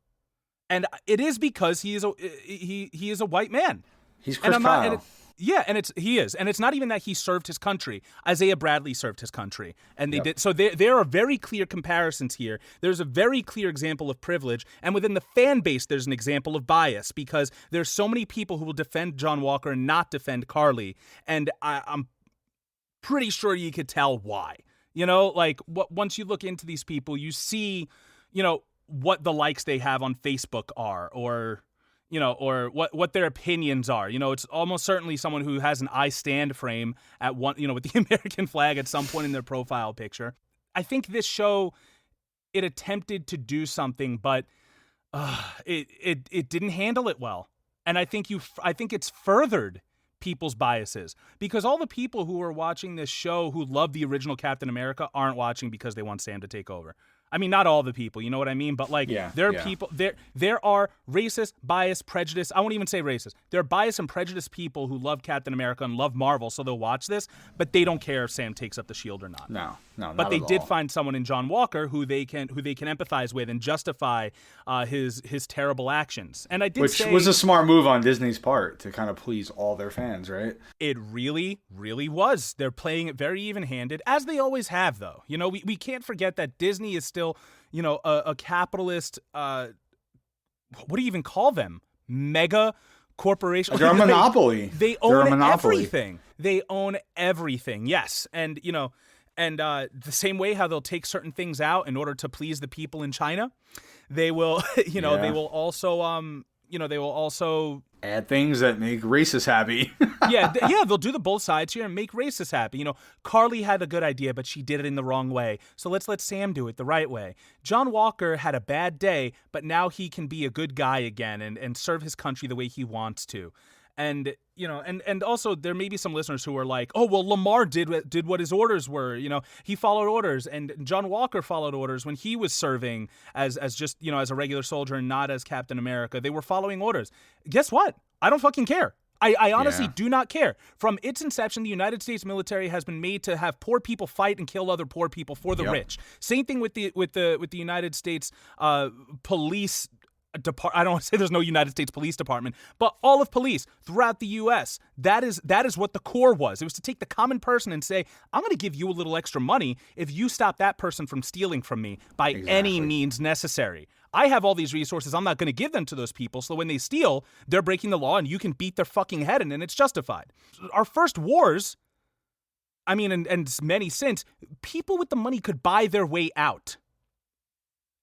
And it is because he is a white man. He's Chris Kyle. He is, and it's not even that he served his country. Isaiah Bradley served his country, and they did. So there are very clear comparisons here. There's a very clear example of privilege, and within the fan base, there's an example of bias because there's so many people who will defend John Walker and not defend Carly, and I'm pretty sure you could tell why. Once you look into these people, you see, what the likes they have on Facebook are, or what their opinions are. It's almost certainly someone who has an I stand frame at one, with the American flag at some point in their profile picture. I think this show, it attempted to do something, but it didn't handle it well. And I think it's furthered people's biases because all the people who are watching this show who love the original Captain America aren't watching because they want Sam to take over. I mean, not all the people, you know what I mean? But there are people, there are racist, biased, prejudice. I won't even say racist. There are biased and prejudiced people who love Captain America and love Marvel, so they'll watch this, but they don't care if Sam takes up the shield or not. No, but they did find someone in John Walker who they can empathize with and justify his terrible actions. And I did Which was a smart move on Disney's part to kind of please all their fans, right? It really, really was. They're playing it very even-handed, as they always have, though. We can't forget that Disney is still, a capitalist, what do you even call them? Mega corporation. They're a monopoly. They own everything. They own everything, yes. And, the same way how they'll take certain things out in order to please the people in China, they will, they will also, they will also add things that make racists happy. They'll do the both sides here and make racists happy. Carly had a good idea, but she did it in the wrong way. So let's let Sam do it the right way. John Walker had a bad day, but now he can be a good guy again and serve his country the way he wants to. And, and also there may be some listeners who are like, oh, well, Lamar did what his orders were. He followed orders, and John Walker followed orders when he was serving as just, as a regular soldier and not as Captain America. They were following orders. Guess what? I don't fucking care. I honestly do not care. From its inception, the United States military has been made to have poor people fight and kill other poor people for the rich. Same thing with the United States police. I don't want to say there's no United States Police Department, but all of police throughout the U.S., that is what the core was. It was to take the common person and say, I'm going to give you a little extra money if you stop that person from stealing from me by any means necessary. I have all these resources. I'm not going to give them to those people. So when they steal, they're breaking the law and you can beat their fucking head and it's justified. Our first wars, and many since, people with the money could buy their way out.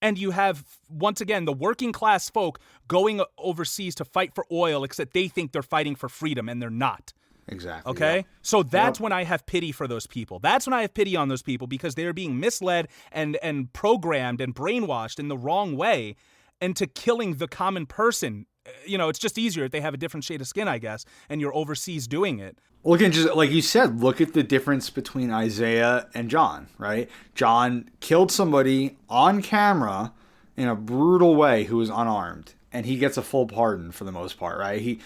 And you have, once again, the working class folk going overseas to fight for oil, except they think they're fighting for freedom, and they're not. Exactly. Okay? Yeah. So that's when I have pity for those people. That's when I have pity on those people, because they are being misled and programmed and brainwashed in the wrong way into killing the common person. It's just easier if they have a different shade of skin, I guess, and you're overseas doing it. Well, again, just like you said, look at the difference between Isaiah and John, right? John killed somebody on camera in a brutal way who was unarmed, and he gets a full pardon for the most part, right? He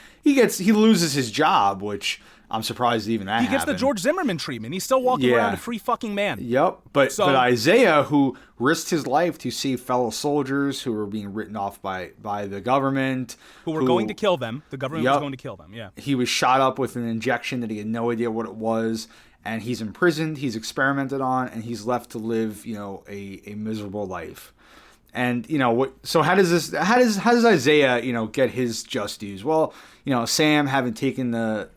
loses his job, which I'm surprised even that happened. He gets the George Zimmerman treatment. He's still walking around a free fucking man. Yep. But Isaiah, who risked his life to save fellow soldiers who were being written off by the government. Who were going to kill them. The government was going to kill them, yeah. He was shot up with an injection that he had no idea what it was. And he's imprisoned, he's experimented on, and he's left to live, a miserable life. And so how does Isaiah get his just dues? Well, Sam, having taken the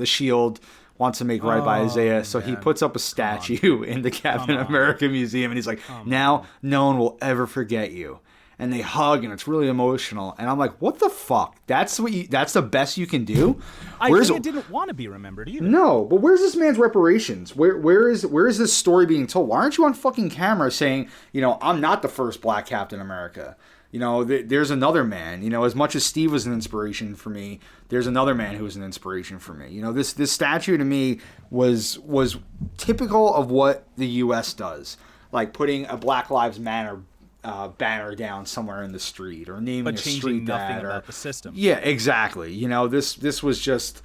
shield, wants to make right by Isaiah, so he puts up a statue in the Captain America Museum, and he's like, now no one will ever forget you. And they hug, and it's really emotional. And I'm like, what the fuck? That's the best you can do? Isaiah didn't want to be remembered either. No, but where's this man's reparations? Where is this story being told? Why aren't you on fucking camera saying, I'm not the first black Captain America? There's another man. As much as Steve was an inspiration for me, there's another man who was an inspiration for me. This statue to me was typical of what the U.S. does, like putting a Black Lives Matter banner down somewhere in the street, or naming a street nothing that, about the system. Yeah, exactly. This was just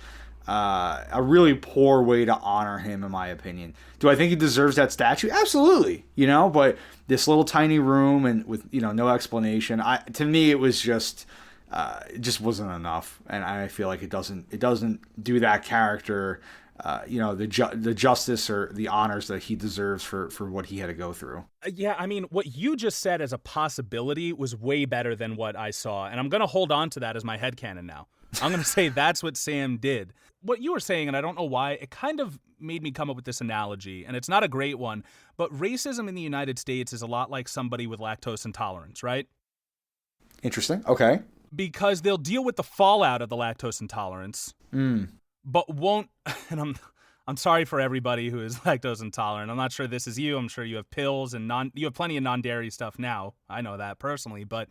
a really poor way to honor him, in my opinion. Do I think he deserves that statue? Absolutely. But this little tiny room and with no explanation, to me it was just it just wasn't enough, and I feel like it doesn't do that character the justice or the honors that he deserves for what he had to go through. Yeah, I mean, what you just said as a possibility was way better than what I saw, and I'm going to hold on to that as my headcanon now. I'm going to say that's what Sam did. What you were saying, and I don't know why, it kind of made me come up with this analogy, and it's not a great one, but racism in the United States is a lot like somebody with lactose intolerance, right? Interesting. Okay. Because they'll deal with the fallout of the lactose intolerance, but won't, and I'm sorry for everybody who is lactose intolerant. I'm not sure this is you. I'm sure you have pills and you have plenty of non-dairy stuff now. I know that personally, but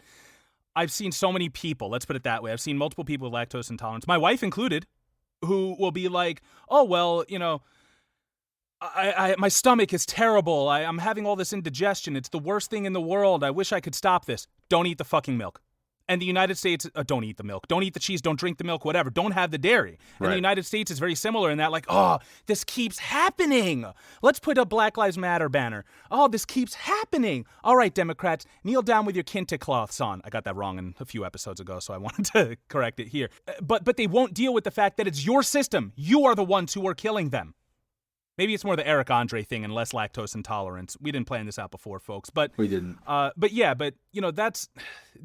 I've seen so many people, let's put it that way. I've seen multiple people with lactose intolerance, my wife included, who will be like, oh, well, my stomach is terrible. I'm having all this indigestion. It's the worst thing in the world. I wish I could stop this. Don't eat the fucking milk. And the United States, don't eat the milk. Don't eat the cheese. Don't drink the milk, whatever. Don't have the dairy. And the United States is very similar in that, like, oh, this keeps happening. Let's put a Black Lives Matter banner. Oh, this keeps happening. All right, Democrats, kneel down with your kente cloths on. I got that wrong a few episodes ago, so I wanted to correct it here. But they won't deal with the fact that it's your system. You are the ones who are killing them. Maybe it's more the Eric Andre thing and less lactose intolerance. We didn't plan this out before, folks. But we didn't.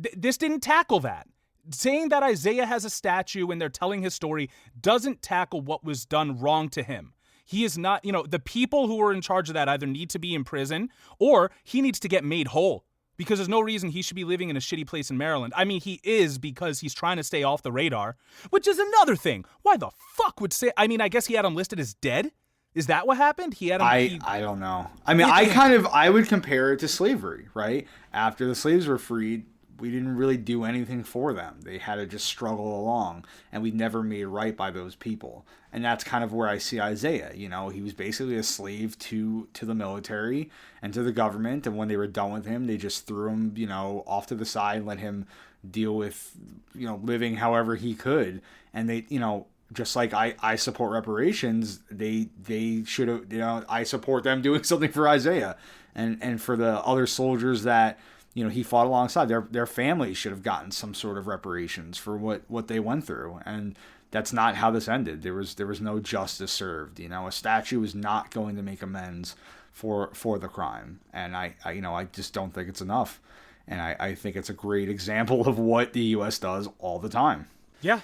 This didn't tackle that. Saying that Isaiah has a statue and they're telling his story doesn't tackle what was done wrong to him. He is not, the people who were in charge of that either need to be in prison or he needs to get made whole. Because there's no reason he should be living in a shitty place in Maryland. I mean, he is because he's trying to stay off the radar, which is another thing. Why the fuck would say? I mean, I guess he had him listed as dead. Is that what happened? He had him. I don't know. I mean, I would compare it to slavery, right? After the slaves were freed, we didn't really do anything for them. They had to just struggle along, and we never made right by those people. And that's kind of where I see Isaiah. He was basically a slave to the military and to the government. And when they were done with him, they just threw him, off to the side and let him deal with, living however he could. And they, just like I support reparations, they should have, I support them doing something for Isaiah and for the other soldiers that, he fought alongside. Their families should have gotten some sort of reparations for what they went through. And that's not how this ended. There was no justice served. A statue is not going to make amends for the crime. And I just don't think it's enough. And I think it's a great example of what the U.S. does all the time. Yeah.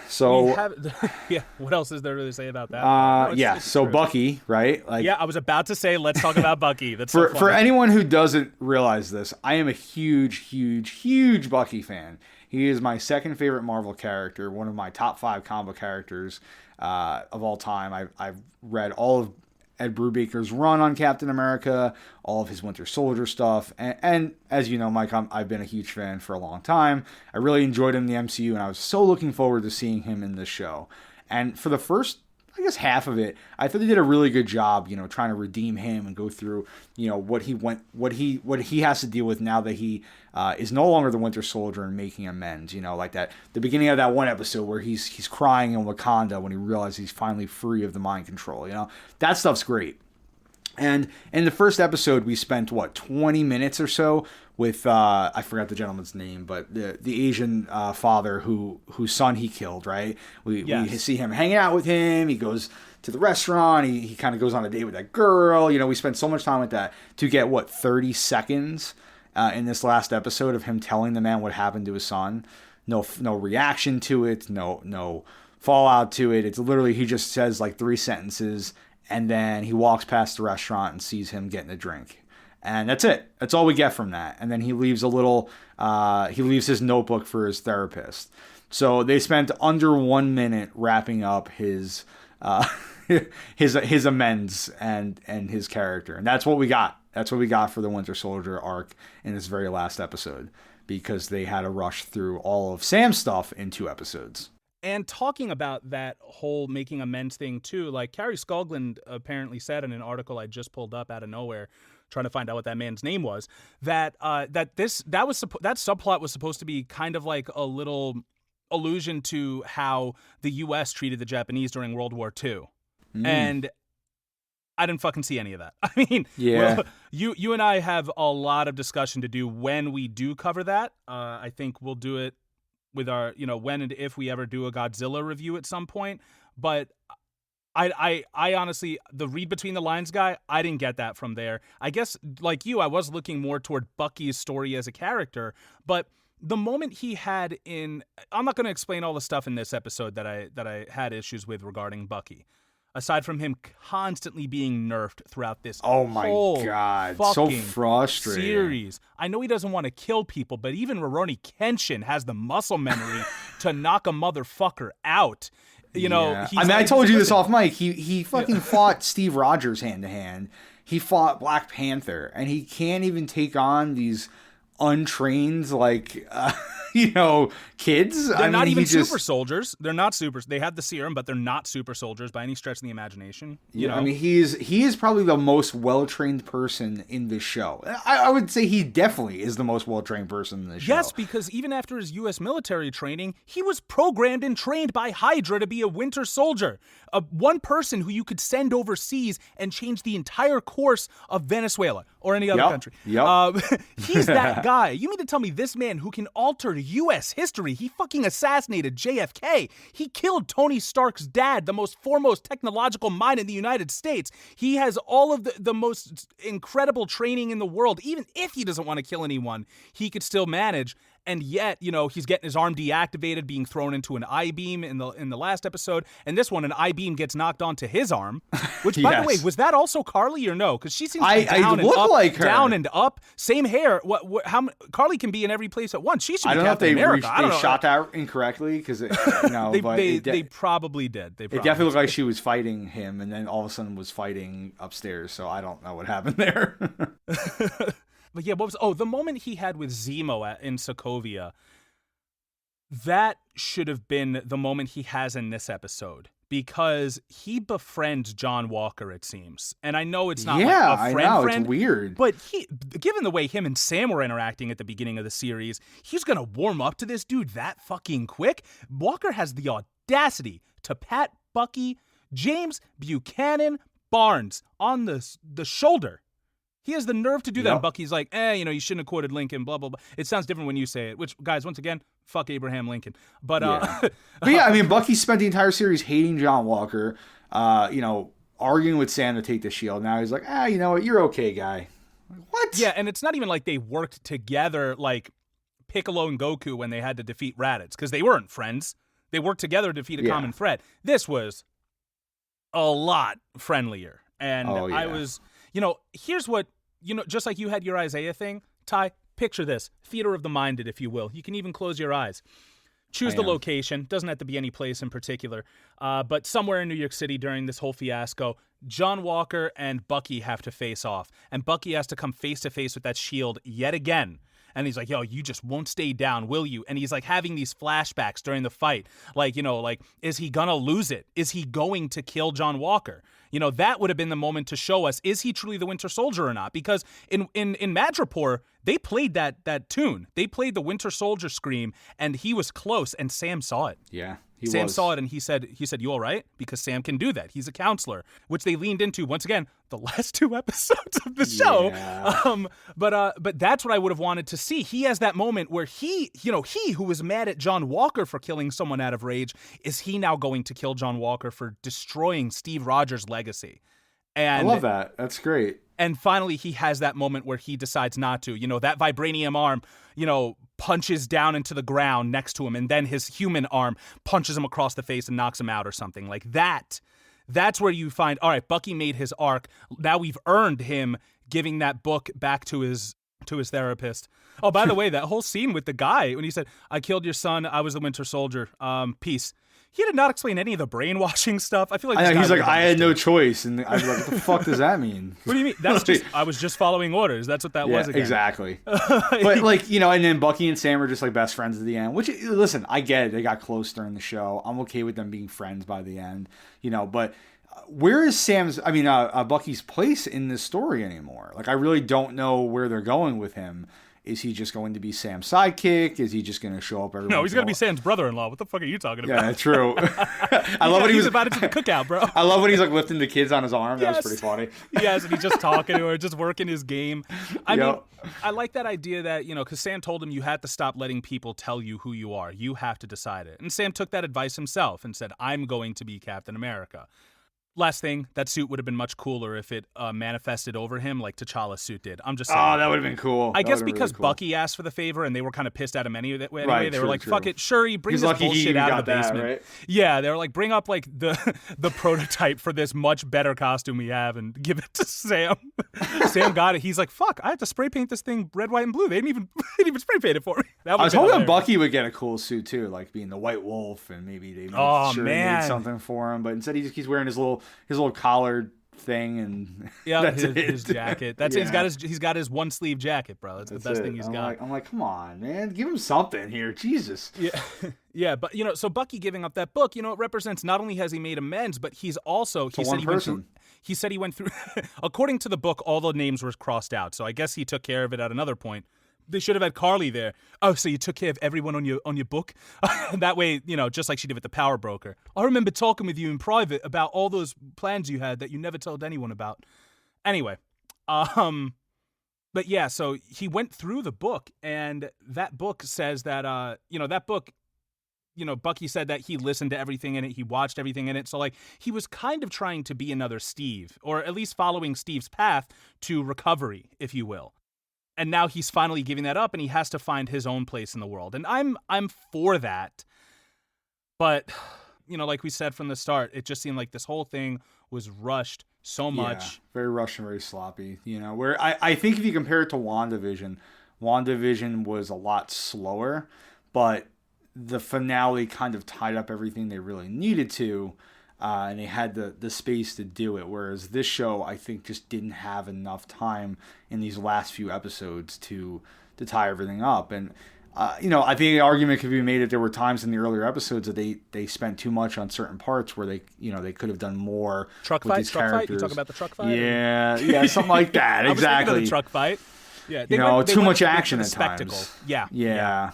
So what else is there to say about that? So Bucky, right? I was about to say, let's talk about Bucky. That's for anyone who doesn't realize this, I am a huge Bucky fan. He is my second favorite Marvel character, one of my top 5 comic characters of all time. I've read all of Ed Brubaker's run on Captain America, all of his Winter Soldier stuff, and as you know, Mike, I've been a huge fan for a long time. I really enjoyed him in the MCU, and I was so looking forward to seeing him in this show. And for the first, I guess, half of it, I thought they did a really good job, trying to redeem him and go through, what he has to deal with now that he is no longer the Winter Soldier and making amends. Like that, the beginning of that one episode where he's crying in Wakanda when he realizes he's finally free of the mind control. That stuff's great. And in the first episode, we spent 20 minutes or so with I forgot the gentleman's name, but the Asian father whose son he killed. Right? We see him hanging out with him. He goes to the restaurant. He kind of goes on a date with that girl. We spent so much time with that to get 30 seconds in this last episode of him telling the man what happened to his son. No reaction to it. No fallout to it. It's literally he just says 3 sentences. And then he walks past the restaurant and sees him getting a drink. And that's it. That's all we get from that. And then he leaves he leaves his notebook for his therapist. So they spent under 1 minute wrapping up his amends and his character. And that's what we got. That's what we got for the Winter Soldier arc in this very last episode, because they had to rush through all of Sam's stuff in 2 episodes. And talking about that whole making amends thing too, like Carrie Scoggin apparently said in an article I just pulled up out of nowhere, trying to find out what that man's name was, that that subplot was supposed to be kind of like a little allusion to how the U.S. treated the Japanese during World War II, and I didn't fucking see any of that. I mean, yeah, you and I have a lot of discussion to do when we do cover that. I think we'll do it with our, when and if we ever do a Godzilla review at some point. But I honestly, the read between the lines guy, I didn't get that from there. I guess, like you, I was looking more toward Bucky's story as a character, but the moment he had in, I'm not going to explain all the stuff in this episode that I had issues with regarding Bucky. Aside from him constantly being nerfed throughout this oh my god, so frustrating series. I know he doesn't want to kill people, but even Rurouni Kenshin has the muscle memory to knock a motherfucker out. I told you this off mic. He fucking fought Steve Rogers hand to hand. He fought Black Panther, and he can't even take on these untrained kids. They're not even super soldiers. They're not super. They have the serum, but they're not super soldiers by any stretch of the imagination. You know? I mean, he is probably the most well-trained person in this show. I would say he definitely is the most well-trained person in this show. Yes, because even after his U.S. military training, he was programmed and trained by Hydra to be a Winter Soldier. One person who you could send overseas and change the entire course of Venezuela or any other country. He's that guy. You mean to tell me this man who can alter U.S. history, he fucking assassinated JFK. He killed Tony Stark's dad, the most foremost technological mind in the United States. He has all of the most incredible training in the world. Even if he doesn't want to kill anyone, he could still manage. And yet, he's getting his arm deactivated, being thrown into an I-beam in the last episode. And this one, an I-beam gets knocked onto his arm. Which, by the way, was that also Carly or no? Because she seems to be down and up, like her. Down and up, same hair. How Carly can be in every place at once. She should be Captain America. I don't know if they shot that incorrectly because they probably did. It definitely looked like she was fighting him, and then all of a sudden was fighting upstairs. So I don't know what happened there. But yeah, the moment he had with Zemo in Sokovia, that should have been the moment he has in this episode, because he befriends John Walker, it seems. And I know it's not like a friend, it's weird. But given the way him and Sam were interacting at the beginning of the series, he's going to warm up to this dude that fucking quick. Walker has the audacity to pat Bucky, James Buchanan Barnes on the shoulder. He has the nerve to do that. And Bucky's like, you shouldn't have quoted Lincoln, blah, blah, blah. It sounds different when you say it, which, guys, once again, fuck Abraham Lincoln. But, I mean, Bucky spent the entire series hating John Walker, arguing with Sam to take the shield. Now he's like, you know what? You're okay, guy. What? Yeah, and it's not even like they worked together like Piccolo and Goku when they had to defeat Raditz, because they weren't friends. They worked together to defeat a common threat. This was a lot friendlier. And I was, here's what, just like you had your Isaiah thing, Ty, picture this. Theater of the minded, if you will. You can even close your eyes. Choose the location. Doesn't have to be any place in particular. But somewhere in New York City during this whole fiasco, John Walker and Bucky have to face off. And Bucky has to come face to face with that shield yet again. And he's like, yo, you just won't stay down, will you? And he's like having these flashbacks during the fight. Like, is he gonna lose it? Is he going to kill John Walker? That would have been the moment to show us, is he truly the Winter Soldier or not? Because in Madripoor, they played that tune. They played the Winter Soldier scream, and he was close, and Sam saw it. Yeah. Sam saw it, and he said, you all right? Because Sam can do that. He's a counselor, which they leaned into, once again, the last 2 episodes of the show. Yeah. But that's what I would have wanted to see. He has that moment where he who was mad at John Walker for killing someone out of rage, is he now going to kill John Walker for destroying Steve Rogers' legacy? And I love that. That's great. And finally, he has that moment where he decides not to. That vibranium arm, punches down into the ground next to him, and then his human arm punches him across the face and knocks him out or something like that. That's where you find, all right, Bucky made his arc. Now we've earned him giving that book back to his therapist. Oh, by the way, that whole scene with the guy when he said, I killed your son, I was the Winter Soldier, peace. he did not explain any of the brainwashing stuff. I feel like he's like, I had no choice, and I was like, what the fuck does that mean? What do you mean? That's just I was just following orders. That's what that was again. Exactly. But like, you know, and then Bucky and Sam are just like best friends at the end. Which, listen, I get it. They got close during the show. I'm okay with them being friends by the end. You know, but where is Bucky's place in this story anymore? Like, I really don't know where they're going with him. Is he just going to be Sam's sidekick? Is he just going to show up every? No, he's going to be Sam's brother-in-law. What the fuck are you talking about? Yeah, true. I love when he's invited to the cookout, bro. I love when he's like lifting the kids on his arm. That was pretty funny. Yes, and he's just talking to her, just working his game. I mean, I like that idea that, you know, because Sam told him you had to stop letting people tell you who you are. You have to decide it. And Sam took that advice himself and said, I'm going to be Captain America. Last thing, that suit would have been much cooler if it manifested over him like T'Challa's suit did. I'm just saying. Oh, that would have been cool. I guess because really cool. Bucky asked for the favor and they were kind of pissed at him anyway. Right, they were like, fuck it, Shuri, bring He's this bullshit out of the basement. That, right? Yeah, they were like, bring up like the prototype for this much better costume we have and give it to Sam. Sam got it. He's like, fuck, I have to spray paint this thing red, white, and blue. They didn't even spray paint it for me. I was hoping Bucky would get a cool suit too, like being the White Wolf, and maybe they made something for him. But instead, he just keeps wearing his little collar thing, and his jacket. That's it. He's got his one sleeve jacket, bro. That's the best thing he's got. I'm like, come on, man, give him something here, Jesus. Yeah, yeah, but you know, so Bucky giving up that book, you know, it represents not only has he made amends, but he's also he said he went through. According to the book, all the names were crossed out, so I guess he took care of it at another point. They should have had Carly there. Oh, so you took care of everyone on your book? That way, you know, just like she did with the Power Broker. I remember talking with you in private about all those plans you had that you never told anyone about. Anyway, but yeah, so he went through the book, and that book says that, Bucky said that he listened to everything in it. He watched everything in it. So, like, he was kind of trying to be another Steve, or at least following Steve's path to recovery, if you will. And now he's finally giving that up, and he has to find his own place in the world. And I'm for that. But, you know, like we said from the start, it just seemed like this whole thing was rushed so much. Yeah, very rushed and very sloppy. You know, where I think if you compare it to WandaVision was a lot slower, but the finale kind of tied up everything they really needed to. And they had the space to do it, whereas this show, I think, just didn't have enough time in these last few episodes to tie everything up. And, I think the argument could be made that there were times in the earlier episodes that they spent too much on certain parts where they could have done more truck with fight, these truck characters. Fight? You talk about the truck fight? Yeah, something like that. Exactly. I was thinking of the truck fight. Yeah, too much action at spectacle. times. Yeah.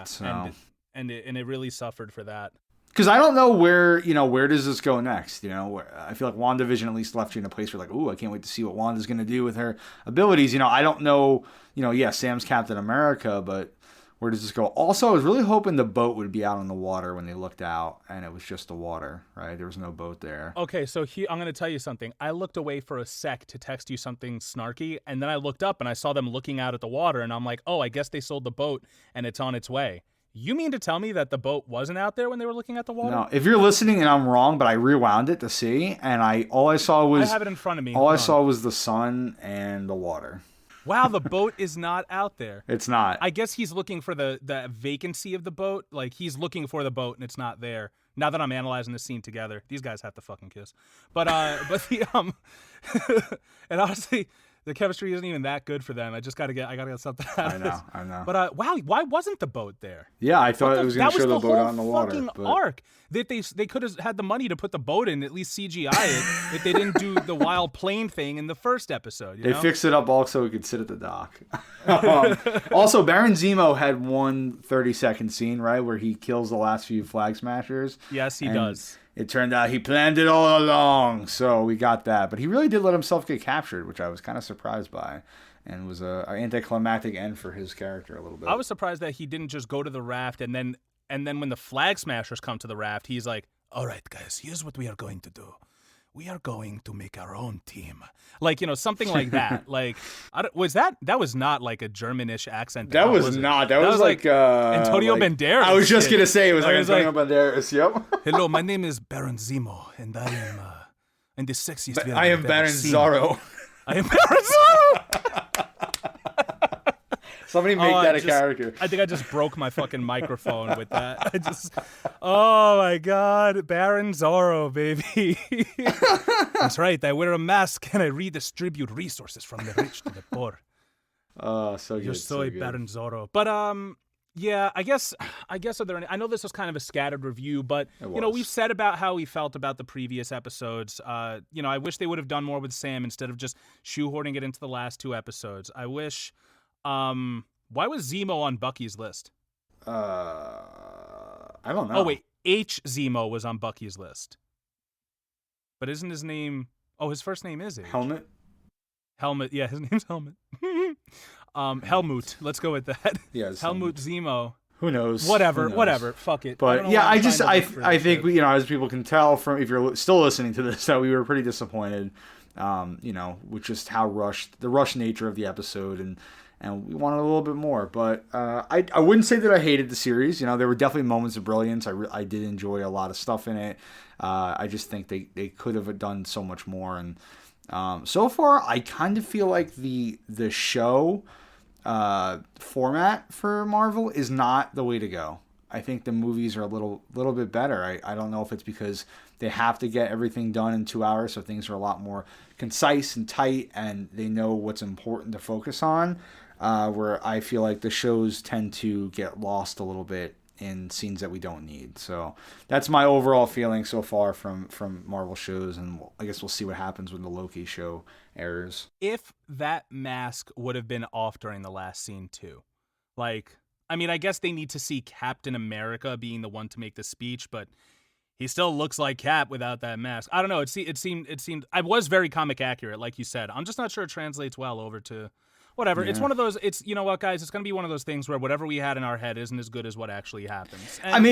So. And it really suffered for that. Because I don't know where does this go next? You know, I feel like WandaVision at least left you in a place where like, ooh, I can't wait to see what Wanda's going to do with her abilities. You know, I don't know, Sam's Captain America, but where does this go? Also, I was really hoping the boat would be out on the water when they looked out, and it was just the water, right? There was no boat there. Okay, so I'm going to tell you something. I looked away for a sec to text you something snarky, and then I looked up and I saw them looking out at the water, and I'm like, oh, I guess they sold the boat and it's on its way. You mean to tell me that the boat wasn't out there when they were looking at the water? No, if you're listening and I'm wrong, but I rewound it to see, and I have it in front of me. All I saw was the sun and the water. Wow, the boat is not out there. It's not. I guess he's looking for the vacancy of the boat. Like, he's looking for the boat and it's not there. Now that I'm analyzing this scene together, these guys have to fucking kiss. But and honestly, the chemistry isn't even that good for them. I gotta get something out of this. I know. But wow, why wasn't the boat there? Yeah, I thought it was going to show the boat out in the water. That was the whole fucking arc. That they could have had the money to put the boat in, at least CGI it, if they didn't do the wild plane thing in the first episode. They fixed it up also so it could sit at the dock. Also, Baron Zemo had one 30-second scene, right, where he kills the last few Flag Smashers. Yes, he does. It turned out he planned it all along, so we got that. But he really did let himself get captured, which I was kind of surprised by, and was an anticlimactic end for his character a little bit. I was surprised that he didn't just go to the raft, and then when the Flag Smashers come to the raft, he's like, all right, guys, here's what we are going to do. We are going to make our own team. Like, something like that. Like, that was not like a Germanish accent. That was not. That was like Antonio Banderas. I was just going to say, it was like Antonio Banderas. Yep. Hello, my name is Baron Zemo, and I am the sexiest villain I am Baron Zorro. I am Baron Zorro! Somebody make that a character. I think I just broke my fucking microphone with that. Oh my God, Baron Zorro, baby. That's right. I wear a mask and I redistribute resources from the rich to the poor. Oh, so good. You're so Baron Zorro. But yeah, I guess are there any, I know this was kind of a scattered review, but we've said about how we felt about the previous episodes. I wish they would have done more with Sam instead of just shoehorning it into the last 2 episodes. I wish. Why was Zemo on Bucky's list? I don't know. Oh wait, H Zemo was on Bucky's list. But isn't his name? Oh, his first name is H. Helmut. Yeah, his name's Helmut. Helmut. Let's go with that. Yes. Helmut Zemo. Who knows? Whatever. Fuck it. But yeah, I think as people can tell from if you're still listening to this, that we were pretty disappointed. With just how the rushed nature of the episode, and we wanted a little bit more. But I wouldn't say that I hated the series. There were definitely moments of brilliance. I did enjoy a lot of stuff in it. I just think they could have done so much more. And so far, I kind of feel like the show format for Marvel is not the way to go. I think the movies are a little bit better. I don't know if it's because they have to get everything done in 2 hours, so things are a lot more concise and tight, and they know what's important to focus on. Where I feel like the shows tend to get lost a little bit in scenes that we don't need. So that's my overall feeling so far from Marvel shows, and I guess we'll see what happens when the Loki show airs. If that mask would have been off during the last scene too, I guess they need to see Captain America being the one to make the speech, but he still looks like Cap without that mask. I don't know. It seemed I was very comic accurate, like you said. I'm just not sure it translates well over to whatever. Yeah. It's one of those. It's what, guys. It's going to be one of those things where whatever we had in our head isn't as good as what actually happens. And,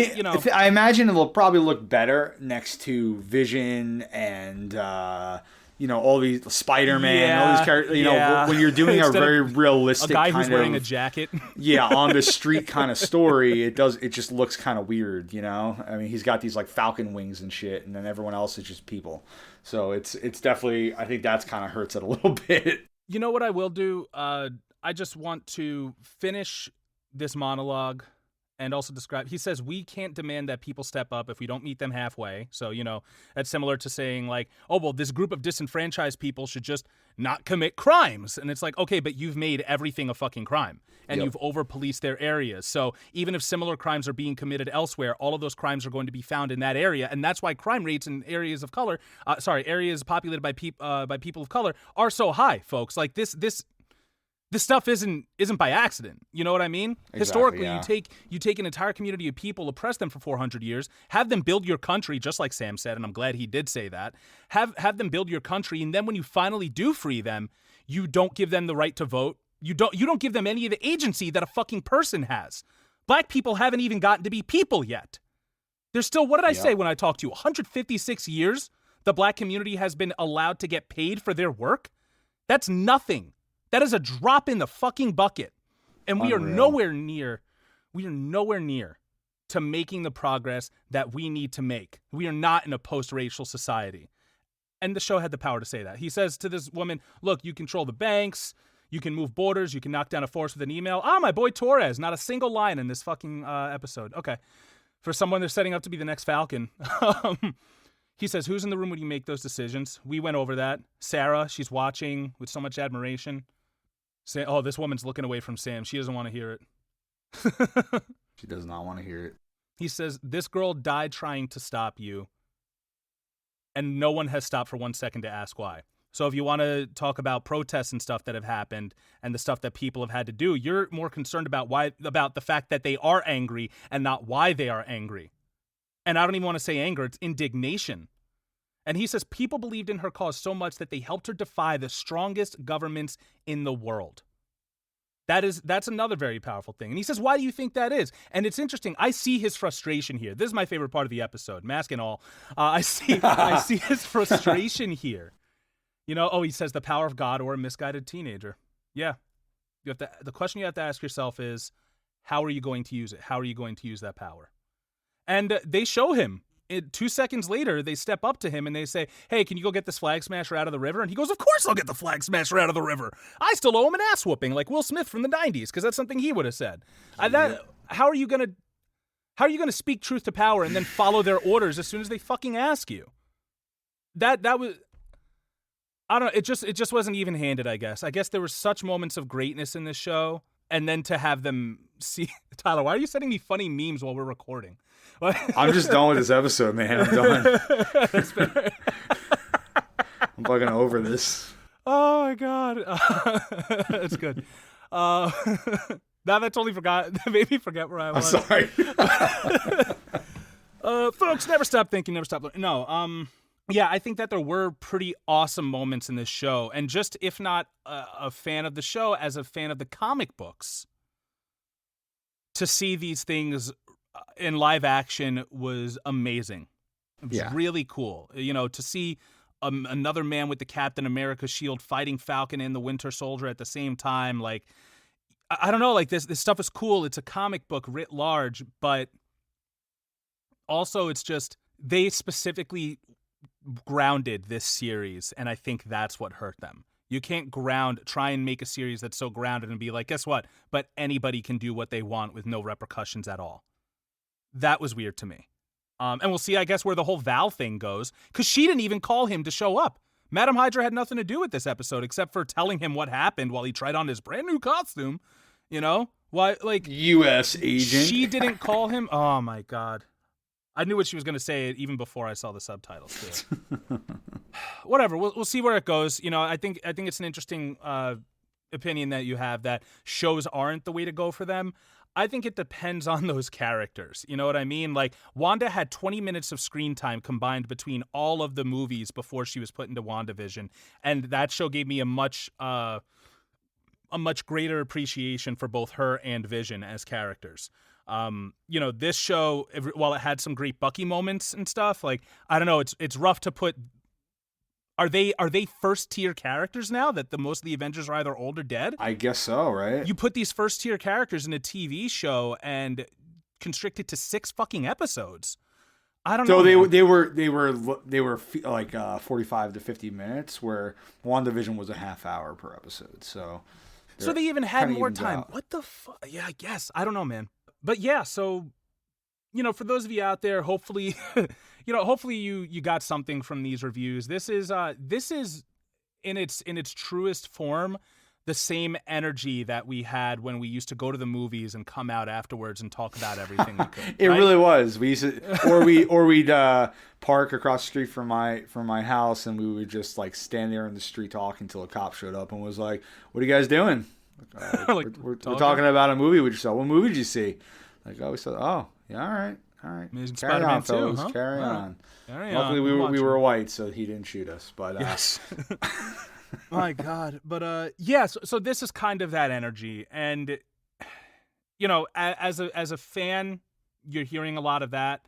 I imagine it'll probably look better next to Vision and all these Spider-Man, all these characters. When you're doing a very realistic, a guy who's wearing a jacket, on the street kind of story, it just looks kind of weird. He's got these like Falcon wings and shit, and then everyone else is just people. So it's definitely, I think that's kind of hurts it a little bit. You know what I will do? I just want to finish this monologue and also describe. He says, we can't demand that people step up if we don't meet them halfway. So, that's similar to saying like, oh, well, this group of disenfranchised people should just not commit crimes. And it's like, okay, but you've made everything a fucking crime and you've over-policed their areas. So even if similar crimes are being committed elsewhere, all of those crimes are going to be found in that area. And that's why crime rates in areas of color, areas populated by people of color are so high, folks. Like this stuff isn't by accident. You know what I mean? Exactly, historically, you take an entire community of people, oppress them for 400 years, have them build your country, just like Sam said, and I'm glad he did say that. Have them build your country, and then when you finally do free them, you don't give them the right to vote. You don't give them any of the agency that a fucking person has. Black people haven't even gotten to be people yet. There's still, what did I say when I talked to you? 156 years the black community has been allowed to get paid for their work? That's nothing. That is a drop in the fucking bucket. And we are nowhere near to making the progress that we need to make. We are not in a post-racial society. And the show had the power to say that. He says to this woman, look, you control the banks, you can move borders, you can knock down a force with an email. My boy Torres, not a single line in this fucking episode. Okay. For someone they're setting up to be the next Falcon. He says, who's in the room when you make those decisions? We went over that. Sarah, she's watching with so much admiration. This woman's looking away from Sam. She doesn't want to hear it. She does not want to hear it. He says, this girl died trying to stop you, and no one has stopped for 1 second to ask why. So if you want to talk about protests and stuff that have happened and the stuff that people have had to do, you're more concerned about the fact that they are angry and not why they are angry. And I don't even want to say anger, it's indignation. And he says people believed in her cause so much that they helped her defy the strongest governments in the world. That's another very powerful thing. And he says, why do you think that is? And it's interesting. I see his frustration here. This is my favorite part of the episode, mask and all. I see his frustration here. He says the power of God or a misguided teenager. Yeah. The question you have to ask yourself is, how are you going to use it? How are you going to use that power? And they show him. 2 seconds later, they step up to him and they say, hey, can you go get this flag smasher out of the river? And he goes, of course I'll get the flag smasher out of the river. I still owe him an ass whooping like Will Smith from the 90s, because that's something he would have said. How are you going to... How are you going to speak truth to power and then follow their orders as soon as they fucking ask you? That was, I don't know, it just wasn't even handed, I guess. I guess there were such moments of greatness in this show, and then to have them see Tyler, why are you sending me funny memes while we're recording? I'm just done with this episode, man. I'm done. That's fair. I'm fucking over this. Oh my god. That's good. Now that I totally forgot. That made me forget where I was. I'm sorry. Folks, never stop thinking, never stop learning. No, yeah, I think that there were pretty awesome moments in this show. And just, if not a fan of the show, as a fan of the comic books, to see these things in live action was amazing. It was really cool. You know, to see another man with the Captain America shield fighting Falcon and the Winter Soldier at the same time, like, I don't know, like this stuff is cool. It's a comic book writ large, but also it's just, they specifically grounded this series, and I think that's what hurt them. You can't try and make a series that's so grounded and be like, guess what? But anybody can do what they want with no repercussions at all. That was weird to me. And we'll see, I guess, where the whole Val thing goes, because she didn't even call him to show up. Madam Hydra had nothing to do with this episode except for telling him what happened while he tried on his brand new costume. You know? Why, like, U.S. agent. She didn't call him? Oh, my God. I knew what she was going to say even before I saw the subtitles, too. Whatever. We'll see where it goes. You know, I think it's an interesting opinion that you have, that shows aren't the way to go for them. I think it depends on those characters. You know what I mean? Like, Wanda had 20 minutes of screen time combined between all of the movies before she was put into WandaVision, and that show gave me a much greater appreciation for both her and Vision as characters. You know, this show, while it had some great Bucky moments and stuff, like, I don't know, it's rough to put. Are they first tier characters now that most of the Avengers are either old or dead? I guess so, right? You put these first tier characters in a TV show and constrict it to 6 fucking episodes. I don't know. So they were like 45 to 50 minutes, where WandaVision was a half hour per episode. So they even had more time. What the fuck? Yeah, I guess. I don't know, man. But yeah, so, you know, for those of you out there, hopefully, hopefully you got something from these reviews. This is in its truest form the same energy that we had when we used to go to the movies and come out afterwards and talk about everything we could. It right? Really was. We used to, we'd park across the street from my house, and we would just like stand there in the street talking until a cop showed up and was like, "What are you guys doing?" Like, we're talking about a movie we just saw. What movie did you see? Like, oh, we saw. Oh, yeah, all right. Amazing Carry Spider-Man on, fellas. 2, huh? Carry All on. Right. Luckily, we were white, so he didn't shoot us. But yes. My God. But yeah. So this is kind of that energy, and you know, as a fan, you're hearing a lot of that.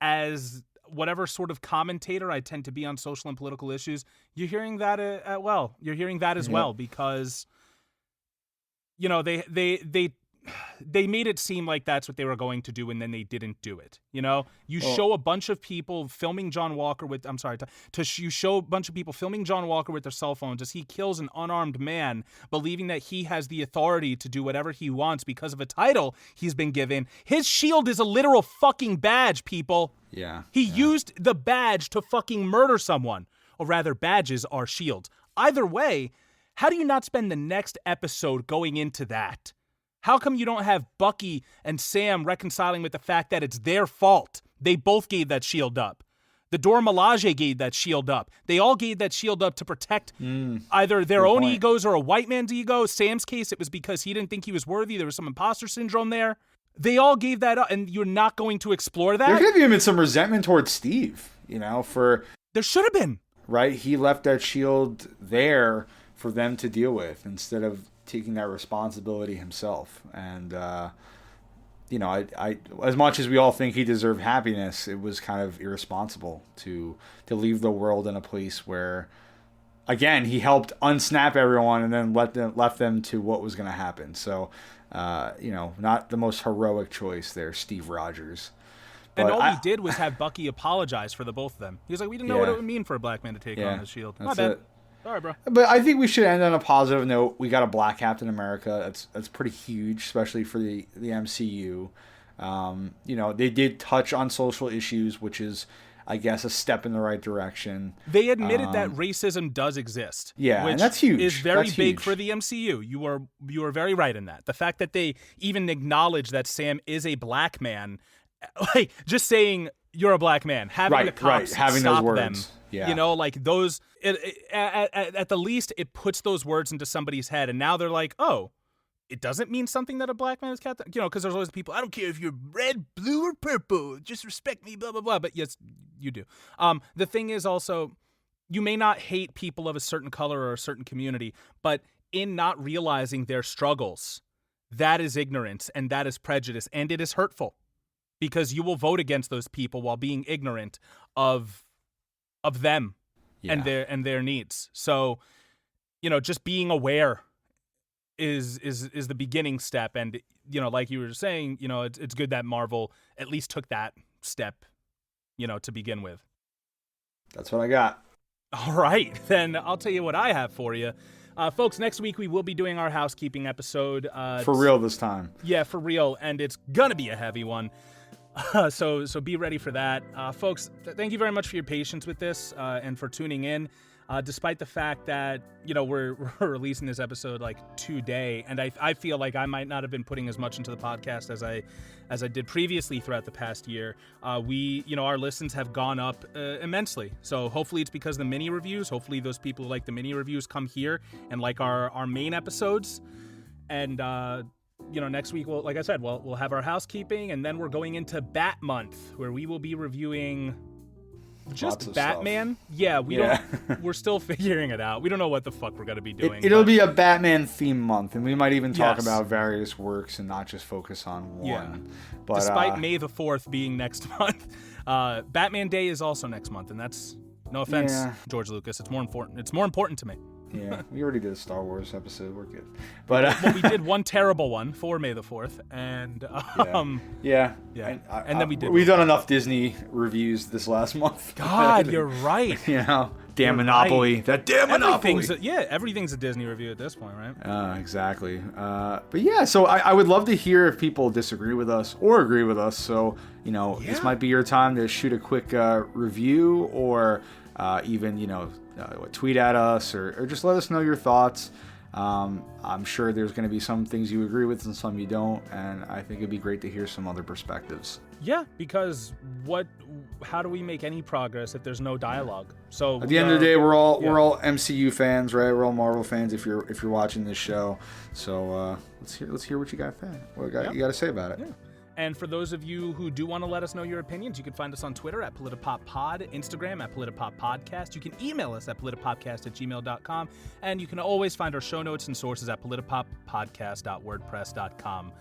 As whatever sort of commentator I tend to be on social and political issues, you're hearing that You're hearing that as well, because you know, they made it seem like that's what they were going to do, and then they didn't do it. You know, show a bunch of people filming John Walker with, you show a bunch of people filming John Walker with their cell phones as he kills an unarmed man, believing that he has the authority to do whatever he wants because of a title he's been given. His shield is a literal fucking badge, people. Yeah. He used the badge to fucking murder someone. Or rather, badges are shields. Either way, how do you not spend the next episode going into that? How come you don't have Bucky and Sam reconciling with the fact that it's their fault? They both gave that shield up. The Dora Milaje gave that shield up. They all gave that shield up to protect either their own egos or a white man's ego. Sam's case, it was because he didn't think he was worthy. There was some imposter syndrome there. They all gave that up, and you're not going to explore that? There could have been some resentment towards Steve, you know, for... There should have been. Right? He left that shield there for them to deal with instead of taking that responsibility himself. And, you know, I as much as we all think he deserved happiness, it was kind of irresponsible to leave the world in a place where, again, he helped unsnap everyone and then left them to what was going to happen. So, you know, not the most heroic choice there, Steve Rogers. And all he did was have Bucky apologize for the both of them. He was like, we didn't know what it would mean for a black man to take on the shield. My bad. Sorry, bro. But I think we should end on a positive note. We got a black Captain America. That's pretty huge, especially for the MCU. They did touch on social issues, which is, I guess, a step in the right direction. They admitted that racism does exist. Yeah, which and that's huge. Is very that's big huge. for the MCU. You are very right in that. The fact that they even acknowledge that Sam is a black man, like just saying you're a black man, having the cops having stop those words. them. Yeah. Like those. At the least, it puts those words into somebody's head, and now they're like, oh. It doesn't mean something that a black man is Captain, because there's always people, I don't care if you're red, blue, or purple, just respect me, blah, blah, blah. But yes, you do. The thing is also, you may not hate people of a certain color or a certain community, but in not realizing their struggles, that is ignorance and that is prejudice, and it is hurtful because you will vote against those people while being ignorant of them and their needs. So, just being aware is the beginning step, and like you were saying, it's good that Marvel at least took that step, to begin with. That's what I got. All right, then I'll tell you what I have for you. Folks, next week we will be doing our housekeeping episode. For real this time. Yeah, for real, and it's gonna be a heavy one. So be ready for that. Folks, thank you very much for your patience with this and for tuning in. Despite the fact that, we're releasing this episode like today, and I feel like I might not have been putting as much into the podcast as I did previously throughout the past year. Our listens have gone up immensely. So hopefully it's because of the mini reviews. Hopefully those people who like the mini reviews come here and like our main episodes. And, next week, like I said, we'll have our housekeeping, and then we're going into Bat Month, where we will be reviewing just Batman. Stuff. Yeah, we're still figuring it out. We don't know what the fuck we're going to be doing. It'll be a Batman theme month, and we might even talk about various works and not just focus on one. Yeah. But, despite May the 4th being next month, Batman Day is also next month, and that's, no offense, George Lucas, it's more important. It's more important to me. Yeah, we already did a Star Wars episode. We're good. But we did one terrible one for May the 4th, and and then we've done enough Disney reviews this last month. God, you're right. Damn Monopoly. Right. That damn Monopoly. Everything's a Disney review at this point, right? Exactly. But yeah, so I would love to hear if people disagree with us or agree with us. So this might be your time to shoot a quick review, or even tweet at us, or just let us know your thoughts. I'm sure there's going to be some things you agree with and some you don't, and I think it'd be great to hear some other perspectives. Yeah, because how do we make any progress if there's no dialogue? So at the end of the day, we're all MCU fans, right? We're all Marvel fans if you're watching this show. So let's hear what you got you got to say about it. Yeah. And for those of you who do want to let us know your opinions, you can find us on Twitter at PolitiPopPod, Instagram at PolitiPopPodcast. You can email us at politipopcast@gmail.com. And you can always find our show notes and sources at politipoppodcast.wordpress.com.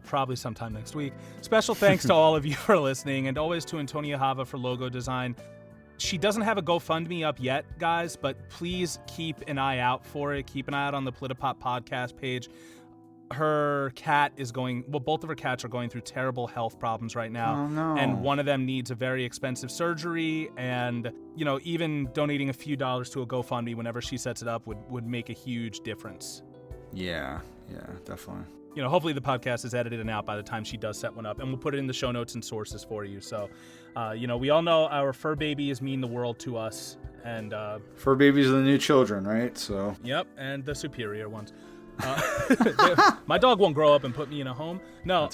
Probably sometime next week. Special thanks to all of you for listening, and always to Antonia Chava for logo design. She doesn't have a GoFundMe up yet, guys, but please keep an eye out for it. Keep an eye out on the Politipop podcast page. Her cat both of her cats are going through terrible health problems right now. Oh, no. And one of them needs a very expensive surgery, and even donating a few dollars to a GoFundMe whenever she sets it up would make a huge difference. Yeah, definitely. Hopefully the podcast is edited and out by the time she does set one up, and we'll put it in the show notes and sources for you. So, we all know our fur babies mean the world to us, and fur babies are the new children, right? So. Yep, and the superior ones. My dog won't grow up and put me in a home. No,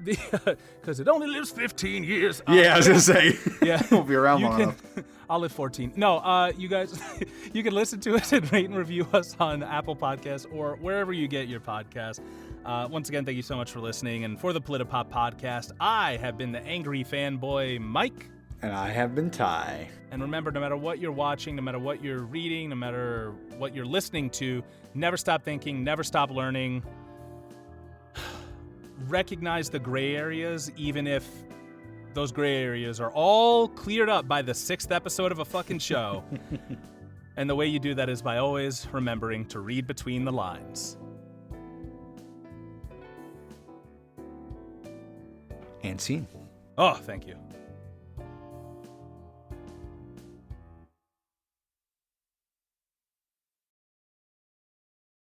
because it only lives 15 years. I was gonna say. Yeah, we'll be around long enough. I'll live 14. No, you guys, you can listen to us and rate and review us on Apple Podcasts or wherever you get your podcasts. Once again, thank you so much for listening. And for the Politipop podcast, I have been the angry fanboy Mike. And I have been Ty. And remember, no matter what you're watching, no matter what you're reading, no matter what you're listening to, never stop thinking, never stop learning. Recognize the gray areas, even if those gray areas are all cleared up by the 6th episode of a fucking show. And the way you do that is by always remembering to read between the lines. And scene. Oh, thank you.